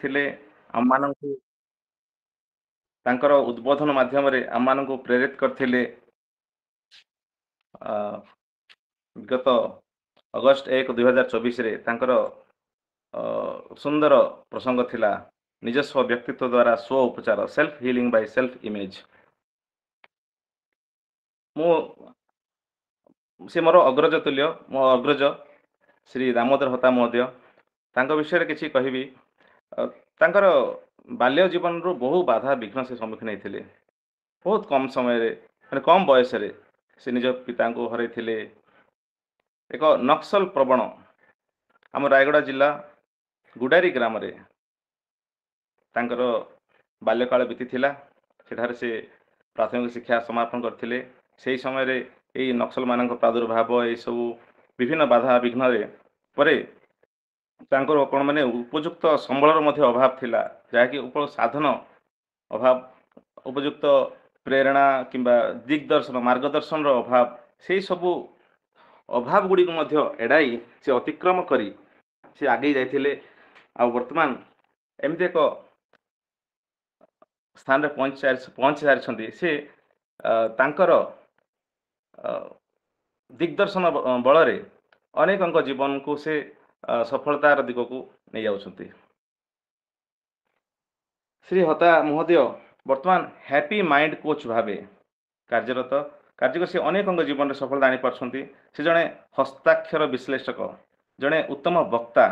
ଥିଲେ ଆମ ମାନଙ୍କୁ ତାଙ୍କର ଉଦ୍ବୋଧନ ମାଧ୍ୟମରେ ଆମ ମାନଙ୍କୁ ପ୍ରେରିତ କରିଥିଲେ। ଗତ ଅଗଷ୍ଟ 1, 2024 ରେ ତାଙ୍କର ସୁନ୍ଦର ପ୍ରସଙ୍ଗ ଥିଲା ନିଜସ୍ୱ ବ୍ୟକ୍ତିତ୍ୱ ଦ୍ୱାରା ସ୍ୱ ଉପଚାର, self healing Bai self image. ସେ ମୋର ଅଗ୍ରଜ ତୁଲ୍ୟ, ମୋ ଅଗ୍ରଜ ଶ୍ରୀ ଦାମୋଦର ହତା ମହୋଦୟ। ତାଙ୍କ ବିଷୟରେ କିଛି କହିବି। ତାଙ୍କର ବାଲ୍ୟ ଜୀବନରୁ ବହୁ ବାଧା ବିଘ୍ନ ସେ ସମ୍ମୁଖୀନ ହେଇଥିଲେ। ବହୁତ କମ ସମୟରେ, ମାନେ କମ ବୟସରେ ସେ ନିଜ ପିତାଙ୍କୁ ହରାଇଥିଲେ। ଏକ ନକ୍ସଲ ପ୍ରବଣ ଆମ ରାୟଗଡ଼ା ଜିଲ୍ଲା ଗୁଡାରୀ ଗ୍ରାମରେ ତାଙ୍କର ବାଲ୍ୟକାଳ ବିତିଥିଲା। ସେଠାରେ ସେ ପ୍ରାଥମିକ ଶିକ୍ଷା ସମାପନ କରିଥିଲେ। ସେହି ସମୟରେ ଏହି ନକ୍ସଲ ମାନଙ୍କ ପ୍ରାଦୁର୍ଭାବ, ଏହିସବୁ ବିଭିନ୍ନ ବାଧା ବିଘ୍ନରେ ପରେ ତାଙ୍କର କ'ଣ ମାନେ ଉପଯୁକ୍ତ ସମ୍ବଳର ମଧ୍ୟ ଅଭାବ ଥିଲା, ଯାହାକି ସାଧନ ଅଭାବ, ଉପଯୁକ୍ତ ପ୍ରେରଣା କିମ୍ବା ଦିଗଦର୍ଶନ ମାର୍ଗଦର୍ଶନର ଅଭାବ, ସେହି ସବୁ ଅଭାବ ଗୁଡ଼ିକୁ ମଧ୍ୟ ଏଡ଼ାଇ ସେ ଅତିକ୍ରମ କରି ସେ ଆଗେଇ ଯାଇଥିଲେ। ଆଉ ବର୍ତ୍ତମାନ ଏମିତି ଏକ ସ୍ଥାନରେ ପହଞ୍ଚି ସାରିଛନ୍ତି। ସେ ତାଙ୍କର ଦିଗଦର୍ଶନ ବଳରେ ଅନେକଙ୍କ ଜୀବନକୁ ସେ ସଫଳତାର ଦିଗକୁ ନେଇ ଯାଉଛନ୍ତି। ଶ୍ରୀ ହତା ମହୋଦୟ ବର୍ତ୍ତମାନ ହ୍ୟାପି ମାଇଣ୍ଡ କୋଚ୍ ଭାବେ କାର୍ଯ୍ୟରତ। କାର୍ଯ୍ୟ କରି ସେ ଅନେକଙ୍କ ଜୀବନରେ ସଫଳତା ଆଣିପାରୁଛନ୍ତି। ସେ ଜଣେ ହସ୍ତାକ୍ଷର ବିଶ୍ଳେଷକ, ଜଣେ ଉତ୍ତମ ବକ୍ତା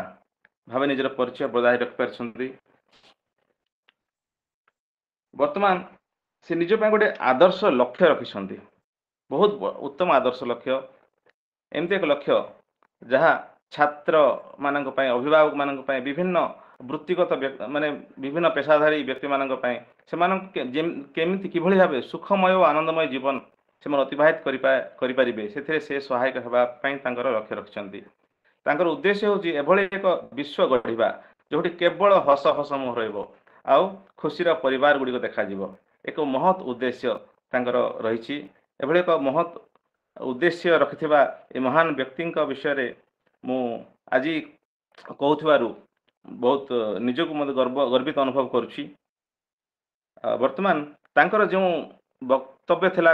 ଭାବେ ନିଜର ପରିଚୟ ବଜାୟ ରଖିପାରିଛନ୍ତି। ବର୍ତ୍ତମାନ ସେ ନିଜ ପାଇଁ ଗୋଟେ ଆଦର୍ଶ ଲକ୍ଷ୍ୟ ରଖିଛନ୍ତି, ବହୁତ ଉତ୍ତମ ଆଦର୍ଶ ଲକ୍ଷ୍ୟ। ଏମିତି ଏକ ଲକ୍ଷ୍ୟ ଯାହା ଛାତ୍ର ମାନଙ୍କ ପାଇଁ, ଅଭିଭାବକ ମାନଙ୍କ ପାଇଁ, ବିଭିନ୍ନ ବୃତ୍ତିଗତ ମାନେ ବିଭିନ୍ନ ପେଶାଧାରୀ ବ୍ୟକ୍ତିମାନଙ୍କ ପାଇଁ ସେମାନଙ୍କୁ କେମିତି କିଭଳି ଭାବେ ସୁଖମୟ ଓ ଆନନ୍ଦମୟ ଜୀବନ ସେମାନେ ଅତିବାହିତ କରିପାରିବେ, ସେଥିରେ ସେ ସହାୟକ ହେବା ପାଇଁ ତାଙ୍କର ଲକ୍ଷ୍ୟ ରଖିଛନ୍ତି। ତାଙ୍କର ଉଦ୍ଦେଶ୍ୟ ହେଉଛି ଏଭଳି ଏକ ବିଶ୍ୱ ଗଢ଼ିବା ଯେଉଁଠି କେବଳ ହସ ହସ ମୁହଁ ରହିବ ଆଉ ଖୁସିର ପରିବାର ଗୁଡ଼ିକ ଦେଖାଯିବ। ଏକ ମହତ୍ ଉଦ୍ଦେଶ୍ୟ ତାଙ୍କର ରହିଛି। ଏଭଳି ଏକ ମହତ୍ ଉଦ୍ଦେଶ୍ୟ ରଖିଥିବା ଏ ମହାନ ବ୍ୟକ୍ତିଙ୍କ ବିଷୟରେ ମୁଁ ଆଜି କହୁଥିବାରୁ ବହୁତ ନିଜକୁ ମଧ୍ୟ ଗର୍ବିତ ଅନୁଭବ କରୁଛି। ବର୍ତ୍ତମାନ ତାଙ୍କର ଯେଉଁ ବକ୍ତବ୍ୟ ଥିଲା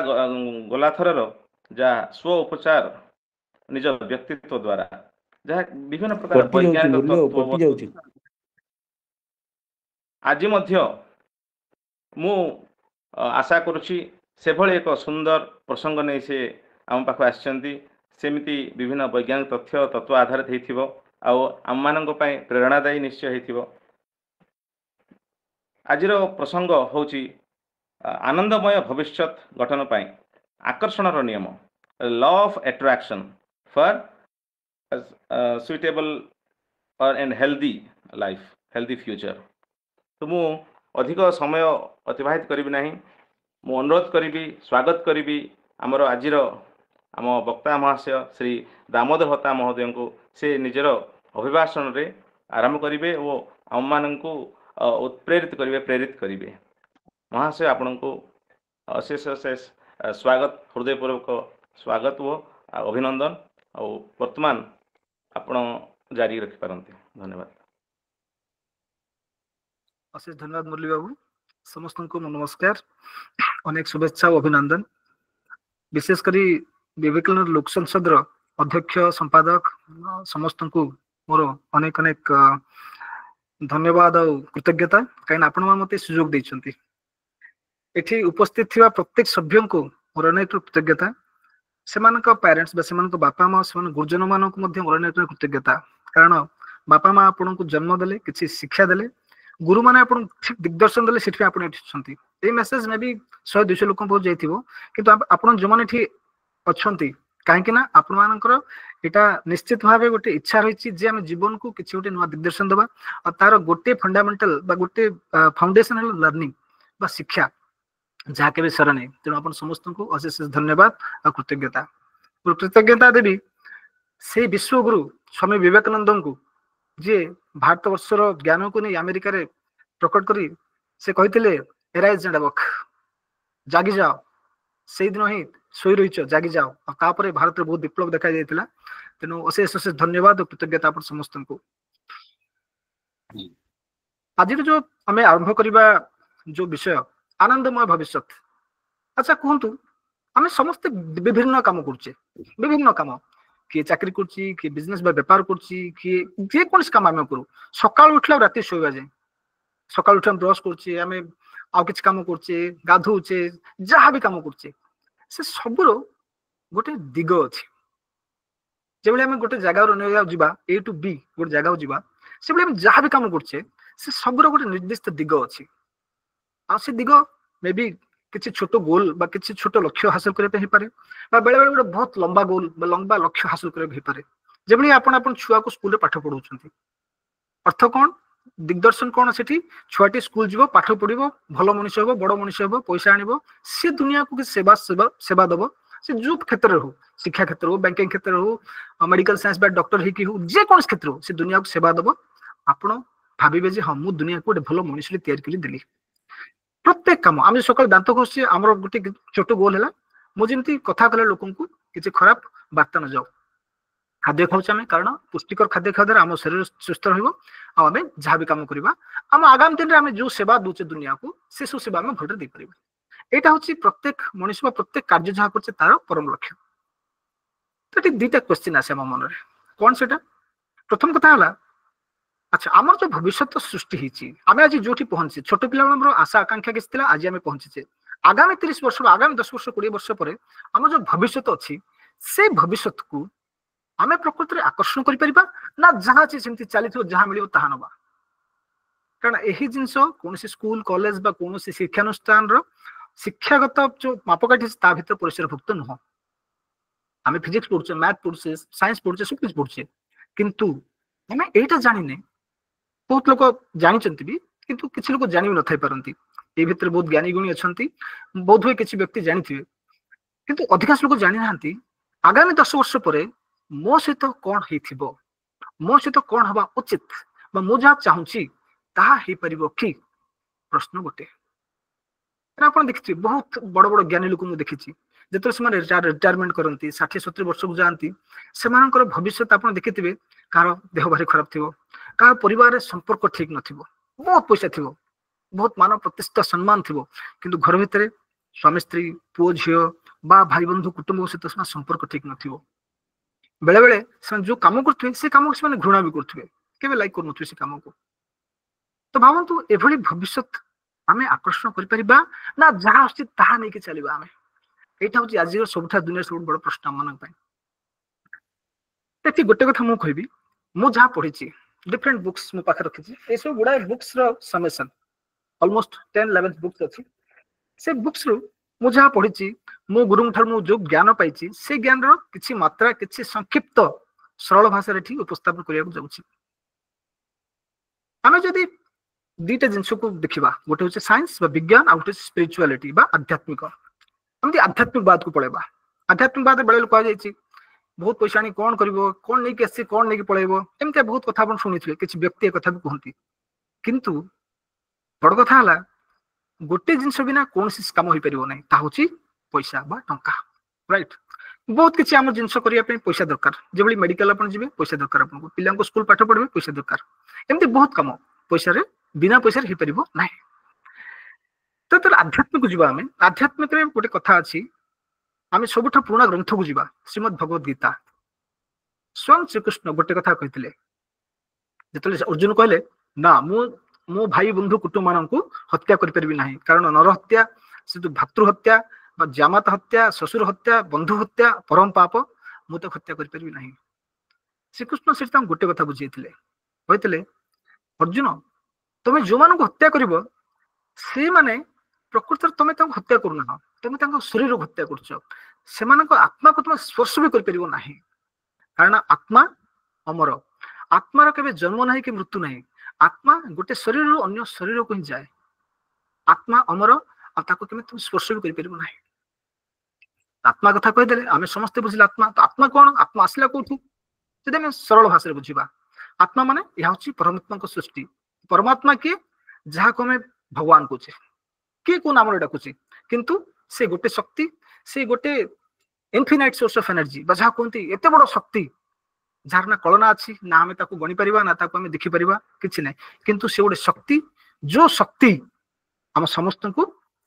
ଗଲାଥରର, ଯାହା ସ୍ୱ ଉପଚାର ନିଜ ବ୍ୟକ୍ତିତ୍ୱ ଦ୍ୱାରା, ଯାହା ବିଭିନ୍ନ ପ୍ରକାର ବୈଜ୍ଞାନିକ ତତ୍ତ୍ୱ, ଆଜି ମଧ୍ୟ ମୁଁ ଆଶା କରୁଛି ସେଭଳି ଏକ ସୁନ୍ଦର ପ୍ରସଙ୍ଗ ନେଇ ସେ ଆମ ପାଖକୁ ଆସିଛନ୍ତି। ସେମିତି ବିଭିନ୍ନ ବୈଜ୍ଞାନିକ ତତ୍ତ୍ୱ ଆଧାରିତ ହେଇଥିବ ଆଉ ଆମମାନଙ୍କ ପାଇଁ ପ୍ରେରଣାଦାୟୀ ନିଶ୍ଚୟ ହେଇଥିବ। ଆଜିର ପ୍ରସଙ୍ଗ ହେଉଛି ଆନନ୍ଦମୟ ଭବିଷ୍ୟତ ଗଠନ ପାଇଁ ଆକର୍ଷଣର ନିୟମ, law of attraction for suitable and healthy life, healthy future. ତ ମୁଁ ଅଧିକ ସମୟ ଅତିବାହିତ କରିବି ନାହିଁ। ମୁଁ ଅନୁରୋଧ କରିବି, ସ୍ୱାଗତ କରିବି ଆମର ଆଜିର ଆମ ବକ୍ତା ମହାଶୟ ଶ୍ରୀ ଦାମୋଦର ହତା ମହୋଦୟଙ୍କୁ। ସେ ନିଜର ଅଭିଭାଷଣରେ ଆରମ୍ଭ କରିବେ ଓ ଆମମାନଙ୍କୁ ଉତ୍ପ୍ରେରିତ କରିବେ, ପ୍ରେରିତ କରିବେ। ମହାଶୟ, ଆପଣଙ୍କୁ ଅଶେଷ ଅଶେଷ ସ୍ୱାଗତ, ହୃଦୟପୂର୍ବକ ସ୍ୱାଗତ ଓ ଅଭିନନ୍ଦନ। ଆଉ ବର୍ତ୍ତମାନ ଆପଣ ଜାରି ରଖିପାରନ୍ତି। ଧନ୍ୟବାଦ। ଅଶେଷ ଧନ୍ୟବାଦ ମୁରଲି ବାବୁ। ସମସ୍ତଙ୍କୁ ନମସ୍କାର, ଅନେକ ଶୁଭେଚ୍ଛା ଓ ଅଭିନନ୍ଦନ। ବିଶେଷ କରି ବିବେକାନନ୍ଦ ଲୋକ ସଂସଦର ଅଧ୍ୟକ୍ଷ, ସମ୍ପାଦକ ସମସ୍ତଙ୍କୁ ମୋର ଅନେକ ଅନେକ ଧନ୍ୟବାଦ ଆଉ କୃତଜ୍ଞତା, କାହିଁକି ଆପଣମାନେ ମୋତେ ସୁଯୋଗ ଦେଇଛନ୍ତି। ଏଠି ଉପସ୍ଥିତ ଥିବା ପ୍ରତ୍ୟେକ ସଭ୍ୟଙ୍କୁ ମୋର ଅନେକ କୃତଜ୍ଞତା। ସେମାନଙ୍କ ପ୍ୟାରେଣ୍ଟସ୍ ବା ସେମାନଙ୍କ ବାପା ମା, ସେମାନଙ୍କ ଗୁରୁଜନ ମାନଙ୍କୁ ମଧ୍ୟ ମୋର ଅନେକ କୃତଜ୍ଞତା। କାରଣ ବାପା ମା ଆପଣଙ୍କୁ ଜନ୍ମ ଦେଲେ, କିଛି ଶିକ୍ଷା ଦେଲେ, ଗୁରୁମାନେ ଆପଣଙ୍କୁ ଠିକ ଦିଗଦର୍ଶନ ଦେଲେ, ସେଥିପାଇଁ ଆପଣ ଏଠି ଅଛନ୍ତି। ଏଇ ମେସେଜ ମେ ବି 100-200 ଲୋକଙ୍କ ପାଖକୁ ଯାଇଥିବ, କିନ୍ତୁ ଆପଣ ଯେଉଁମାନେ ଏଠି ଅଛନ୍ତି, କାହିଁକି ନା ଆପଣମାନଙ୍କର ଏଇଟା ନିଶ୍ଚିତ ଭାବେ ଗୋଟେ ଇଚ୍ଛା ରହିଛି ଯେ ଆମେ ଜୀବନକୁ କିଛି ଗୋଟେ ନୂଆ ଦିଗଦର୍ଶନ ଦେବା। ଆଉ ତାର ଗୋଟେ ଫଣ୍ଡାମେଣ୍ଟାଲ ବା ଗୋଟେ ଫାଉଣ୍ଡେସନ ହେଲା ଲର୍ଣ୍ଣିଂ ବା ଶିକ୍ଷା, ଯାହା କେବେ ସରେ ନାହିଁ। ତେଣୁ ଆପଣ ସମସ୍ତଙ୍କୁ ଅଶେଷ ଧନ୍ୟବାଦ ଆଉ କୃତଜ୍ଞତା। କୃତଜ୍ଞତା ଦେବି ସେଇ ବିଶ୍ୱଗୁରୁ ସ୍ୱାମୀ ବିବେକାନନ୍ଦଙ୍କୁ, ଯିଏ ଭାରତ ବର୍ଷର ଜ୍ଞାନକୁ ନେଇ ଆମେରିକାରେ ପ୍ରକଟ କରି ସେ କହିଥିଲେ ଏରାଇଜ୍ ଆଣ୍ଡ ୱାକ୍, ଜାଗି ଯାଅ। ସେଇଦିନ ହିଁ ଶୋଇ ରହିଛ, ଜାଗି ଯାଅ। ଆଉ ତାପରେ ଭାରତରେ ବହୁତ ବିପ୍ଳବ ଦେଖାଯାଇଥିଲା। ତେଣୁ ଅଶେଷ ଅଶେଷ ଧନ୍ୟବାଦ ଓ କୃତଜ୍ଞତା ଆପଣ ସମସ୍ତଙ୍କୁ। आज जो आम आरंभ करवा जो विषय आनंदमय भविष्य। अच्छा कहतु आम समस्ते विभिन्न काम करछे विभिन्न काम किए चाकरी करछि किए बिजनेस बा व्यापार करछि किए जे कोन काम आम करू सकाळ उठला राति सोइबा जाय सकाळ उठ ब्रश करछे आम आउ किछ काम करछे गाधौछे जहाँ भी काम करछे से सबुर गोटे दिग अछि जेबले हम गोटे जगह रो जिबा ए टू बी गोटे जगह जिबा से हम जहाँ भी काम करछे से सबुर गोटे निर्दिष्ट दिग अछि आ से दिग मे बी किसी छोट गोल बा किसी छोट लक्ष्य हासिल करबे हे पारे बा बेले बेले गोटे बहुत लंबा गोल बा लंबा लक्ष्य हासिल करबे हे पारे जेबले आपण आपण छुआ को स्कूल रे पाठ पढौछंती अर्थ कोन दिग्दर्शन कोन सेठी छुआटी स्कूल जीवो पाठ पढिबो भलो मनुष्य होबो बड़ मनुष्य होबो पैसा आनिबो से दुनिया को सेवा सेवा सेवा दबो से जो क्षेत्र हो शिक्षा क्षेत्र हो बैंकिंग क्षेत्र हो मेडिकल साइंस बा डॉक्टर ही की हो जे कोन क्षेत्र हो से दुनिया को सेवा दबो आपण भाबिबे जे हम दुनिया को भलो मनुष्य तैयार करी देली प्रत्येक काम आम सकाल दांत घोषे आम गोटे छोट गोल है मुझे कथा कले लोक किसी खराब बार्ता न जाओ खाद्य खाऊे कारण पुष्टिकर खाद्य खाद्य आम शरीर सुस्थ रहा जहाँ भी कम करवा आम आगामी दिन में जो सेवा दूचे दुनिया को से सब सेवा आम भलरे देपर यहाँ हूँ प्रत्येक मनीष प्रत्येक कार्य जहाँ कर तार परम लक्ष्य तो ये दुईटा क्वेश्चन आसे आम मन कौन से प्रथम कथा है अच्छा आमर जो भविष्य सृष्टि आम आज जो पहुंचे छोट पिला आशा आकांक्षा किसी आज आम पहुंचे आगामी 30 वर्ष आगामी 10 वर्ष 20 वर्ष पर आम जो भविष्य अच्छी से भविष्य को आम प्रकृति आकर्षण कर ना जहाँ अच्छी चली जहाँ मिले ता नवा कारण यही जिनस कौन स्कूल कॉलेज बा कौन शिक्षानुष्ठान शिक्षागत जो मापकाठी ता भर परिसरभुक्त नुह आम फिजिक्स पढ़ुचे मैथ पढ़ुचे साइंस पढ़ुचे सब कुछ पढ़ुचे किंतु आम यहीटा जाने बहुत लोग जानते भी किंतु किसी लोग जानी भी न पारती ये भितर बहुत ज्ञानी गुणी अच्छा बोध हुए किसी व्यक्ति जानी थे किंतु अधिकांश लोग जानी ना आगामी 10 वर्ष पर मो सहित कौन हो मो सहित कौन हवा उचित मु जहाँ चाहूँगी ताहा हो पार कि प्रश्न गोटे आप देखिए बहुत बड़ बड़ ज्ञानी लोक मुझे देखी जो रिटायरमेंट करती 60-70 वर्ष को जाती से भविष्य आप देखिथे कार देह भारी खराब थी क्या परिवार संपर्क ठीक न बहुत पैसा थी बहुत मान प्रतिष्ठा सम्मान थी किंतु घर भितर स्वामी स्त्री पुओ झील बा भाई बंधु कुटुंब सहित संपर्क ठीक न बेले बेले जो कम करुवे से कम से घृणा भी करुवे केवे लाइक कर से कम को तो भावतु एभली भविष्य आम आकर्षण कर ना जहाँ आस नहीं चलवा आम यहाँ हूँ आज सब दुनिया सब बड़ प्रश्न आम मान गोटे कथा मुझे कहबी मु जहाँ पढ़ी डिफरेंट बुक्स मो पाखे रखी ये सब गुड़ाए बुक्स समेसन ऑलमोस्ट 10-11 बुक्स अच्छी से बुक्स रु मु जहाँ पढ़ी मो गुरु ठार जो ज्ञान पाई से ज्ञान किसी मात्रा किसी संक्षिप्त सरल भाषा उपस्थापन करने जाऊँगी आम जदि दुईटा जिनस को देखा गोटे हूँ साइंस विज्ञान आ गोटे स्पिरिचुआलिटी आध्यात्मिक एमती आध्यात्मिकवाद को पलैबा आध्यात्मिकवाद बेले कहुई बहुत पैसा आनी कौन कर कौन नहीं आसी कौन नहीं पलैब एमती बहुत कथा शुणी किसी व्यक्ति कथा भी कहती किंतु बड़ कथा है गोटे जिनस बिना कौन कम हो पार ना ता हूँ पैसा बा टंका राइट बहुत किसी आम जिनस करने पैसा दरकार जो मेडिकल आप जी पैसा दरकार आपको पिला स्कूल पाठ पढ़े पैसा दरकार एमती बहुत कम पैसा बिना पैसा हो पार ना तो आध्यात्मिक जीवा आम आध्यात्मिक गोटे कथा अच्छी आम सब पुराणा ग्रंथ को जीवा श्रीमद भगवद गीता स्वयं श्रीकृष्ण गोटे कथा कहते जो अर्जुन कहले ना मो भाई बंधु कुटुंब मान हत्या करें ना कारण नर हत्या से जो भातृ हत्या जामाता हत्या ससुर हत्या बंधु हत्या परम पाप मुझे हत्या करें ना श्रीकृष्ण से गोटे कथा बुझे कहते अर्जुन तुम्हें जो मान हत्या कर से माने प्रकृति तुम हत्या करना तुम शरीर को हत्या कर आत्मा को तुम स्पर्श भी कर ना कारण आत्मा अमर आत्मार के जन्म ना कि मृत्यु ना आत्मा गोटे शरीर अन्य शरीर को ही जाए आत्मा अमर आत्मा तुम स्पर्श भी कर ना आत्मा कथा कहीदे आम समस्ते बुझे आत्मा तो आत्मा कौन आत्मा आसला कौटू जब सरल भाषा बुझा आत्मा माने यह हूँ परमात्मा सृष्टि परमात्मा किए जहाँ को आम भगवान कहे किए को नाम डाकुचे किंतु से गोटे शक्ति से गोटे इनफिनाइट सोर्स ऑफ एनर्जी जहाँ कहते एत बड़ शक्ति जार ना कलना अच्छी ना आम ताको गणी परिबा ना ताको आम देखि परिबा किछि नै किंतु से गोटे शक्ति जो शक्ति आम समस्त को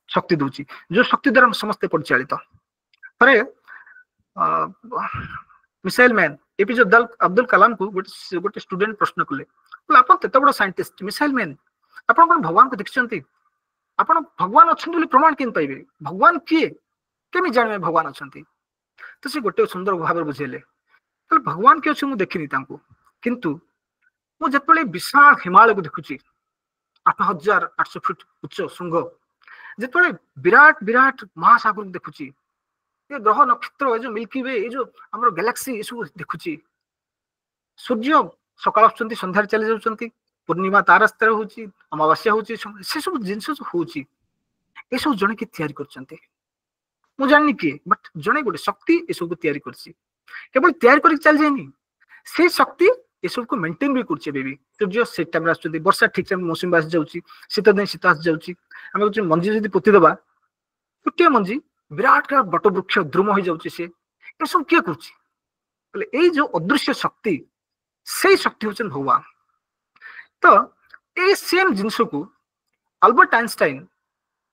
शक्ति दूची जो शक्ति द्वारा हम समस्त परिचालित थरे missile man APJ Abdul Kalam को गोटे स्टूडेंट प्रश्न कले आपन तेत बड़ साइंटिस्ट मिसाइल मैन आपन कोन भगवान को देखछंती आपन भगवान अछंती बोली प्रमाण केन पाइबे भगवान किए केमि जानबे भगवान अछंती तो से गोटे सुंदर भाव बुझेले तो भगवान के अच्छे मु देखिनी तांको किंतु मु जतबेले विशाल हिमालय को देखुची 8800 फुट उच्च श्रृंग जतबेले विराट विराट महासागर को देखुची ये ग्रह नक्षत्र ये जो मिल्की वे ये जो हमर गैलेक्सी ये सब देखुची सूर्य सकाळ आछंती संध्या चले जाउछंती पूर्णिमा तारास्तर होची अमावास्या होची से सब जिंस होची ए सब जने के तयारी करछंती मु जाननी कि बट जने गोटे शक्ति ए सब को तयारी करछि केवल तयारी करी चल जाएनी से शक्ति ए सब को मेंटेन भी करछि बेबी सूर्य से टाइम आछंती वर्षा ठीक टाइम मौसम बास जाउची शीत दिन शीत आस जाउची हम जो मंजी जदी पोती दबा कुटिया मंजी विराट का बट वृक्ष द्रुम हो जाउची से ए सब के करछि बोले ए जो अदृश्य शक्ति से शक्ति होचन भगवान तो ए सेम जिंस को अल्बर्ट आइंस्टाइन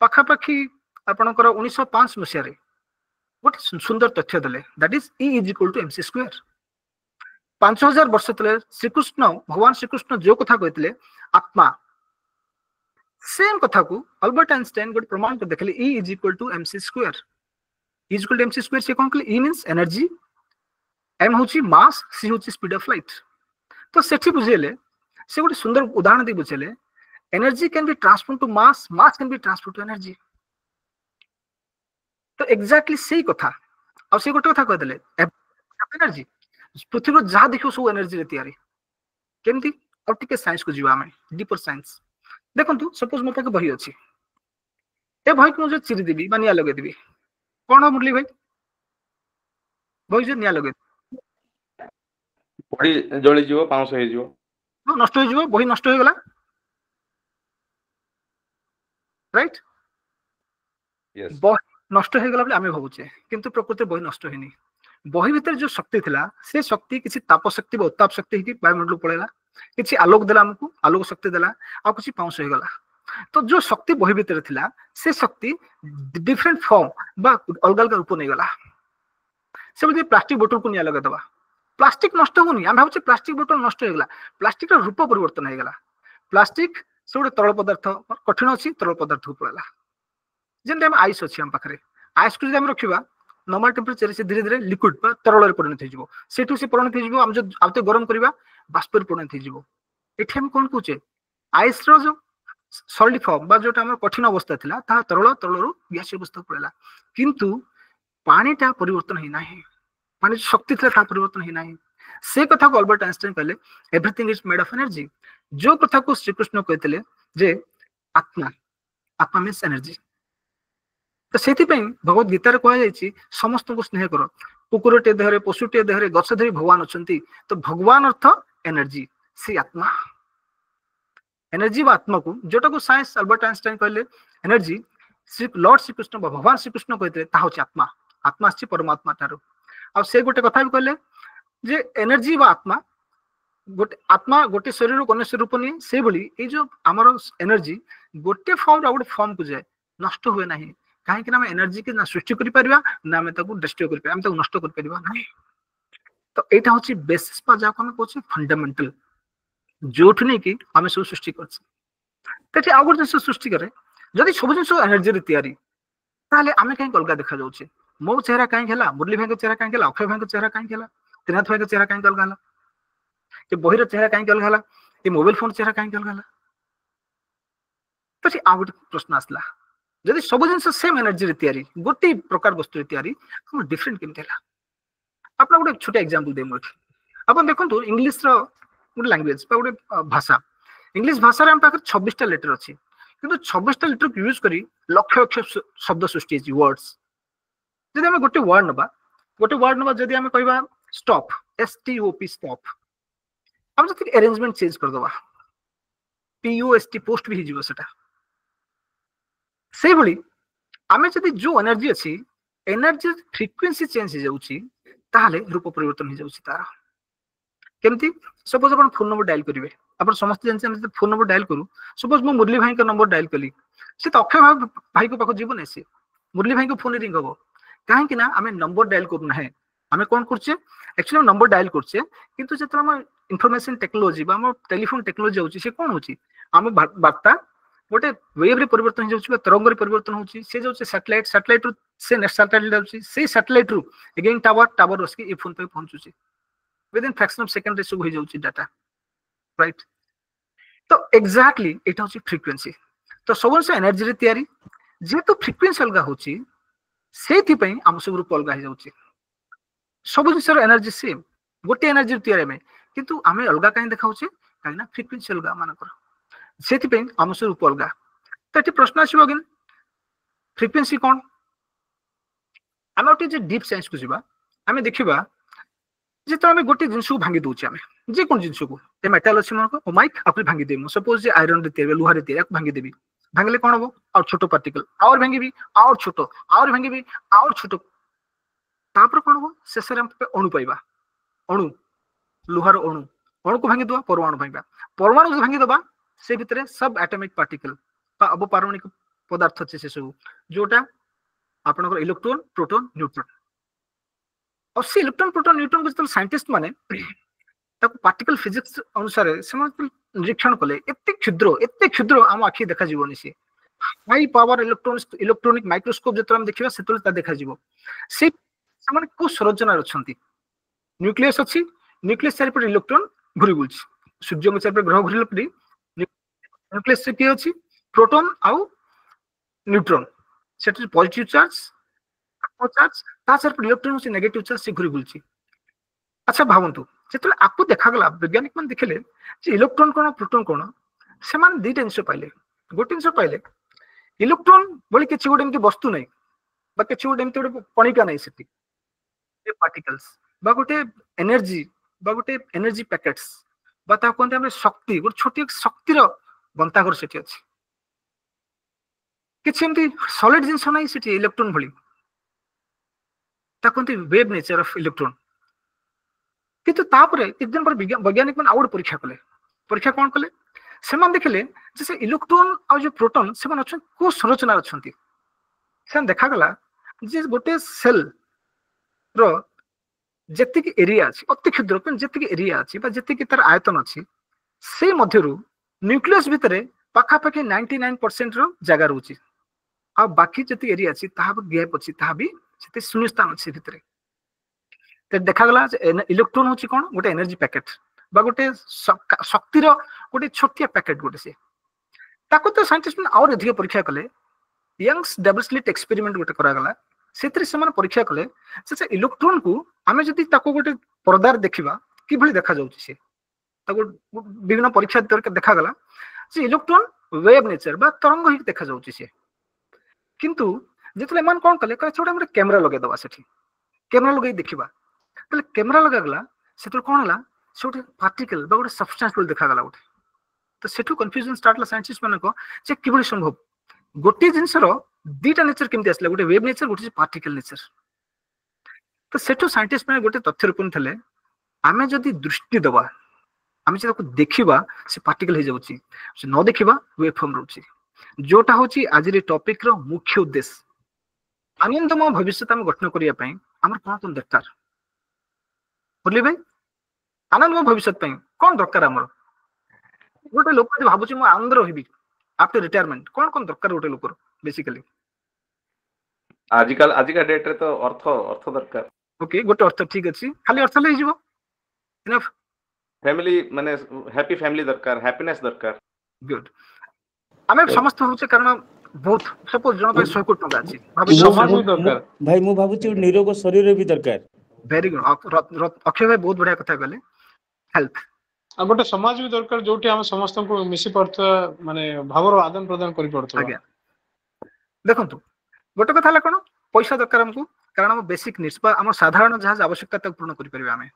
पाखापाखि आपणकर 1905 मसीह गोटे सुंदर तथ्य देले that is E is equal to mc square 5000 वर्ष तले श्रीकृष्ण भगवान श्रीकृष्ण जो कथा कहते आत्मा सेम कथा को अल्बर्ट आइंस्टाइन गोटे प्रमाण कर देखले E is equal to mc square E is equal to mc square से कोन कहले E मींस एनर्जी m होची मास c होची स्पीड ऑफ लाइट तो सेठी बुझेले से गोटे सुंदर उदाहरण दे बुझेले energy can be transform to mass mass can be transform to energy तो एक्जाक्टली सही कथा आ से गोटे कथा कहदेले एनर्जी पृथ्वी जहाँ देखो सब एनर्जी रे तैयारी केमती और टिके साइंस को जीवा हमें डीपर साइंस देखंतु सपोज मोर पाके बही अछि ए बही को जो चिरी देबी बा निया लगे देबी कोन मुरली भाई बही जो निया लगे बही जळी जीवो पाउस हे जीवो नष्ट हो जीवो बही नष्ट हो गला राइट यस बही नष्ट हो गला आम भावुचे किंतु प्रकृति बही नष्ट होनी बही भीतर जो शक्ति थिला से शक्ति किसी ताप शक्ति उत्ताप शक्ति ही वायुमंडल पड़ेगा किसी आलोक देला हमको आलोक शक्ति देला आ किसी पाउस हो गला तो जो शक्ति बही भीतर थिला से शक्ति डिफरेंट फॉर्म बा अलग अलग रूप नहीं गला से बोलते प्लास्टिक बोतल को निया लगा दबा प्लास्टिक नष्ट होनी आम भावुचे प्लास्टिक बोतल नष्ट हो गला प्लास्टिक रो रूप परिवर्तन हो गला प्लास्टिक से गोटे तरल पदार्थ कठिन अच्छी तरल पदार्थ को पड़ेगा जेमते हम आइस अच्छी आम पाखे आइस को जब रखा नॉर्मल टेम्परेचर से धीरे धीरे लिक्विड तरल परिणत हो सेठू से परिणत हो आम जो आउते गरम करवा बाष्प परिणत हो एठी हम कौन कहचे आइस रो जो सॉलिड फॉर्म बा जोटा हमर कठिन अवस्था थिला ता तरल तरल गैस अवस्था पड़ेगा किंतु पानीटा परिवर्तन ही नाही पानी जो शक्ति थिला ता परिवर्तन ही नाही से कथा को अल्बर्ट आइंस्टाइन कहले everything is made of energy जो कथा को श्रीकृष्ण कहते जे आत्मा आत्मा मीन्स एनर्जी तो से भगवत गीतार कहुई समस्त को स्नेह कर कुकुरटे देहरे पशुटे देहरे गछ धरी भगवान अच्छा तो भगवान अर्थ एनर्जी से आत्मा एनर्जी व आत्मा को जोटा को साइंस अल्बर्ट आइंस्टाइन कहले एनर्जी श्री लॉर्ड श्रीकृष्ण भगवान श्रीकृष्ण कहते आत्मा आत्मा आछि परमात्मा ठारो आ से गोटे कथा भी कहले जे एनर्जी व आत्मा गोटे शरीर अन्य शरीर रूप नहीं से भली ए जो आमर एनर्जी गोटे फॉर्म गोटे फॉर्म को जाए नष्ट हुए ना कहीं ना एनर्जी के ना सृष्टि कर पारिबा ना आम डिस्ट्रॉय कर पारिबा आम नष्ट कर पारिबा नहीं तो एटा होची बेसिस पर जाको हम कहछे फंडामेंटल जोठ नहीं कि आम सब सृष्टि करछे आ गोटे जिन सृष्टि करे जदि सब जिन एनर्जी रे तैयारी ताले आमे कहीं अलग देखा जाउछे मो चेहरा कहीं खेला मुरली भाई के चेहरा कहीं खेला अक्षय भाई के चेहरा कहीं खेला त्रिनाथ भाई के चेहरा कहीं अलग हला ये बहिर चेहरा कहीं अलग हला ये मोबाइल फोन चेहरा कहीं अलग हला तो आ गोटे प्रश्न आसला जदि सब जिन सेम एनर्जी रे तैयारी गोटे प्रकार वस्तु रे तैयारी हम डिफरेंट केमते हला आपन गोटे छोटा एग्जांपल देमु अपन देखंतु इंग्लिश रो गोटे लैंग्वेज बा गोटे भाषा इंग्लिश भाषा रे हम पाकर 26 टा लेटर अछि किंतु 26 टा लेटर यूज करी लक्ष लक्ष शब्द सृष्टि अछि वर्ड्स जदि हम गोटे वर्ड नबा जदि हम कहबा स्टॉप STOP स्टॉप हम जति अरेंजमेंट चेंज कर दबा POST पोस्ट भी हिजिबो सेटा से भली आमे जदि जो एनर्जी अछि एनर्जी फ्रीक्वेंसी चेंज हो जाउछि ताले रूप परिवर्तन हो जाउछि तार केमती सपोज अपन फोन नंबर डायल करेंगे अपन समस्त जानते फोन नंबर डायल करूँ सपोज मु मुरली भाई का नंबर डायल कली से तो अक्षय भाई को पाख जीवन सी मुरली भाई को फोन रिंग हम कहीं आम नंबर डायल करूना है आम कौन करचे एक्चुअली नंबर डायल करचे किंतु जो आम इनफॉरमेशन टेक्नोलॉजी टेलीफोन टेक्नोलॉजी होची से कौन होची आम वार्ता गोटे वेव रे परिवर्तन हो तरंग रे परिवर्तन होची से जो सैटेलाइट सैटेलाइट रु से सैटेलाइट जाउची से सैटेलाइट रु अगेन टावर टावर रसकी ए फोन पे पहुंचुची within fraction of second रे सब हो जाउची डाटा राइट तो एग्जैक्टली एटा होची फ्रीक्वेंसी तो सब से एनर्जी रे तयारी जे तो फ्रीक्वेंसी अलगा होची सेथि पई हम सब रूप अलगा हो जाउची सब जिसर एनर्जी सेम गोटे एनर्जी तैयारी में किंतु आमे अलगा कहीं देखाउछे काई ना फ्रीक्वेंसी अलगा मानकर सेथि पे आम से रूप अलगा तो ये प्रश्न आसीबो अगेन फ्रीक्वेंसी कोन आमे ओटे जे डीप साइंस को जिबा आमे देखिबा जे तो आमे गोटे जिंस को भांगी दोछे आमे जे कोन जिंस को ए मेटल अछि मन को माइक आपले भांगी देमु सपोज जे आयरन रे तैयारी लोहा रे तैयारी भांगी देबी भांगले कोन हबो और छोटो पार्टिकल और भांगीबी और छोटो और भांगीबी और छोटो तापर कोन हबो शेष रे हम अणु पाइबा अणु लोहार अणु अणु को भांगी दवा परमाणु भांगबा परमाणु को भांगी दबा से भितर सब एटॉमिक पार्टिकल बा अवपारमाणिक पदार्थ अच्छे से सब जोटा आपनकर इलेक्ट्रॉन प्रोटॉन न्यूट्रॉन और से इलेक्ट्रॉन प्रोटॉन न्यूट्रॉन को जब साइंटिस्ट माने ताको पार्टिकल फिजिक्स अनुसार से निरीक्षण कले एते क्षुद्र आम आखि देखा जीवनी से हाई पावर इलेक्ट्रॉनिक माइक्रोस्कोप जत हम देखिबा सेतले ता देखा जीवो से समान को संरचना रछंती न्यूक्लियस अछि न्यूक्लियस चारि पर इलेक्ट्रॉन घुरी बुलछि सूर्य में चारि पर ग्रह घुरिला परी न्यूक्लियस से की अछि प्रोटॉन आउ न्यूट्रॉन सेट पॉजिटिव चार्ज ता चारि पर इलेक्ट्रॉन से नेगेटिव चार्ज से घुरी बुलछि अच्छा भावंतु जेतले आपको देखा गला वैज्ञानिक मन देखले जे इलेक्ट्रॉन कोन प्रोटॉन कोन से मान दुईटा जिंस पाइले गोटे जिंस पाइले इलेक्ट्रॉन बोली किछि गोटे एमती वस्तु नै बा किछि गोटे एमती गोटे कणिका नै सेति पार्टिकल्स बा गोटे एनर्जी पैकेट्स बा ता कोनते हम शक्ति गोटे छोटी शक्ति रो बंताघर सेठी अछि किछि एमती सॉलिड जिंस नै सेठी इलेक्ट्रॉन भली ता कोनते वेव नेचर ऑफ इलेक्ट्रॉन किंतु तापरे एक दिन पर वैज्ञानिक मन आउट परीक्षा कोन कले से मान देखले जैसे इलेक्ट्रॉन आ जो प्रोटॉन से मान अछि को संरचना अछंती से देखा गला जे गोटे सेल रो जेतिक एरिया अछि अति क्षुद्र पण जेतिक एरिया अछि बा जेतिक तार आयतन अछि से मध्यरु न्यूक्लियस भितरे पाखा पाखी 99% रो जगह रहउची आ बाकी जेतिक एरिया अछि ताहा गैप अछि ताहा भी सेते शून्यस्थान अछि भितरे ते देखा गला इलेक्ट्रॉन होची कोन गोटे एनर्जी पैकेट बा गोटे शक्ति रो गोटे छोटिया पैकेट गोटे से ताको तो साइंटिस्ट ने और अधिक परीक्षा कले यंग्स डबल स्लिट एक्सपेरिमेंट गोटे करा गला सेतरे समान परीक्षा कले से इलेक्ट्रॉन को आमे जदी ताको गोटे पर्दार देखिबा कि भली देखा जाउची से ताको विभिन्न परीक्षा करके देखा गला जे इलेक्ट्रॉन वेव नेचर बा तरंग ही देखा जाउची से किंतु जेतले मान कोन कले कहे छोटा हमरे कैमरा लगे दबा सेठी कैमरा लगे देखिबा तले कैमरा लगा गला सेतो कोन हला छोटे पार्टिकल बा गोटे सब्सटेंस बोल देखा गला गोटे तो सेठू कंफ्यूजन स्टार्ट ला साइंटिस्ट माने को जे किबळी संभव गोटे जिंस रो दीटा नेचर केमति आसला गोटे वेव नेचर गोटे पार्टिकल नेचर तो सेठू साइंटिस्ट माने गोटे तथ्य रूपन थले आमे जदी दृष्टि दबा आमे जे ताको देखिबा से पार्टिकल हे जाउची से न देखिबा वेव फॉर्म रहउची जोटा होची आज रे टॉपिक रो मुख्य उद्देश्य आनंदमय भविष्य हम गठन करिया पई हमर कोन दरकार बोली भाई आनंदमय भविष्य पई कोन दरकार हमर गोटे लोक जे भाबुची म आनंद रहिबी आफ्टर रिटायरमेंट कोन दरकार गोटे लोकर बेसिकली आजिका डेट रे तो अर्थ दरकार ओके गोटे अर्थ ठीक अछि खाली अर्थ ले जिवो इनफ फैमिली माने हैप्पी फैमिली दरकार हैप्पीनेस दरकार गुड आमे समस्त होचे कारण बहुत सपोज जण पे 100 कोटी टका अछि समाज भी दरकार भाई मु भाबुची निरोग शरीर भी दरकार वेरी गुड अक्षय भाई बहुत बढ़िया कथा कहले हेल्थ आ गोटे समाज भी दरकार जोटी हम समस्त को मिसी पड़ता माने भावर आदान प्रदान करि पड़तो आज्ञा देखंतु गोटे कथा ला कोन पैसा दरकार हमको कारण हम बेसिक नीड्स बा हम साधारण जहाज आवश्यकता तक पूर्ण करि परिबा हमें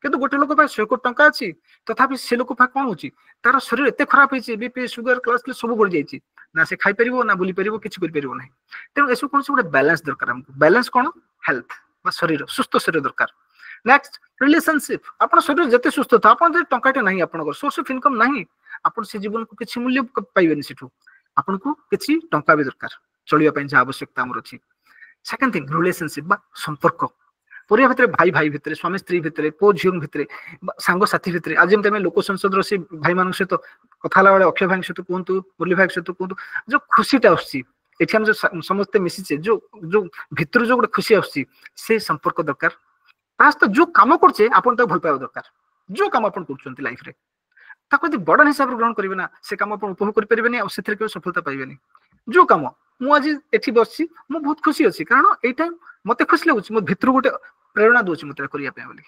किंतु गोटे लोक पा 100 कोटी टका अछि तथापि से लोक पा कोन होची तार शरीर एते खराब होईची बीपी शुगर कोलेस्ट्रॉल सब बढ़ जाईची ना से खाई परिबो ना बुली परिबो किछ करि परिबो नै तेनु एसु कोन से गोटे बैलेंस दरकार हमको बैलेंस कोन हेल्थ बा शरीर सुस्त शरीर दरकार नेक्स्ट रिलेशनशिप आपण शरीर जते सुस्थ था आपण जे टंकाटे नाही आपण सोर्स ऑफ इनकम नाही आपण से जीवन को किछि मूल्य पाइबेनी सेठू आपण को किछि टंका भी दरकार चलिया पय जे आवश्यकता हमर अछि सेकंड थिंग रिलेशनशिप बा संपर्क परिवार भितर भाई भाई भितर स्वामी स्त्री भितर पो झियो भितर सांग साथी भितर आज हम लोक संसद से भाई मान सहित कथा बेले अक्षय भाई सहित कहतु मुरली भाई सहित कहतु जो खुशीटा आछि एठी हम जो समस्त मिसिचे जो जो भितर जो गोटे खुशी आछि से संपर्क दरकार तास तो जो काम करछे आपण तो भल पाइबा दरकार जो काम आपण करछंती लाइफ रे ताको यदि बड़न हिसाब रे ग्रहण करिवे ना से काम आपण उपभोग करि परिबेनी आ सेथरे के सफलता पाइबेनी जो काम मु आज एठी बसछि मु बहुत खुशी अछि कारण एई टाइम मते खुशी लागुछि मो भितर गोटे प्रेरणा दोछि मते करिया पे बोली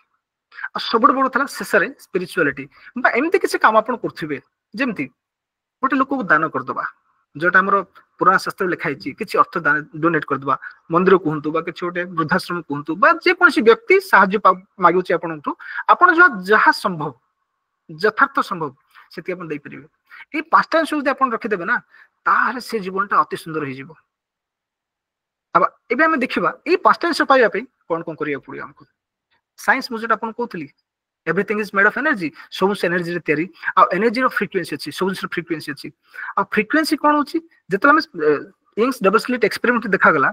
आ सबड बड़ थला शेषरे स्पिरिचुअलिटी बा एमते किछि काम आपण करथिबे जेमति गोटे लोक को दान कर दबा जोटा हमर पुराना शास्त्र लिखाई छी किछि अर्थ दान डोनेट कर दबा मंदिर कहंतु बा किछि गोटे वृद्धाश्रम कहंतु बा जे कोनसी व्यक्ति सहाय्य मागुछि आपनठु आपण जो जहा संभव यथार्थ संभव सेति आपण देई परिबे ए पांचटा अंश जदि आपण रखि देबे ना ताहारे से जीवनटा अति सुंदर होई जिवो अब एबे हम देखिबा ए पांचटा अंश पाइबा पे कोन कोन करिया पड़ियो हमको साइंस मुझे आपण कहतली everything is made of energy सब एनर्जी रे तयारी आ एनर्जी रो फ्रीक्वेंसी अछि सब फ्रीक्वेंसी अछि आ फ्रीक्वेंसी कोन होछि जेतला हम यंग्स डबल स्लिट एक्सपेरिमेंट देखा गला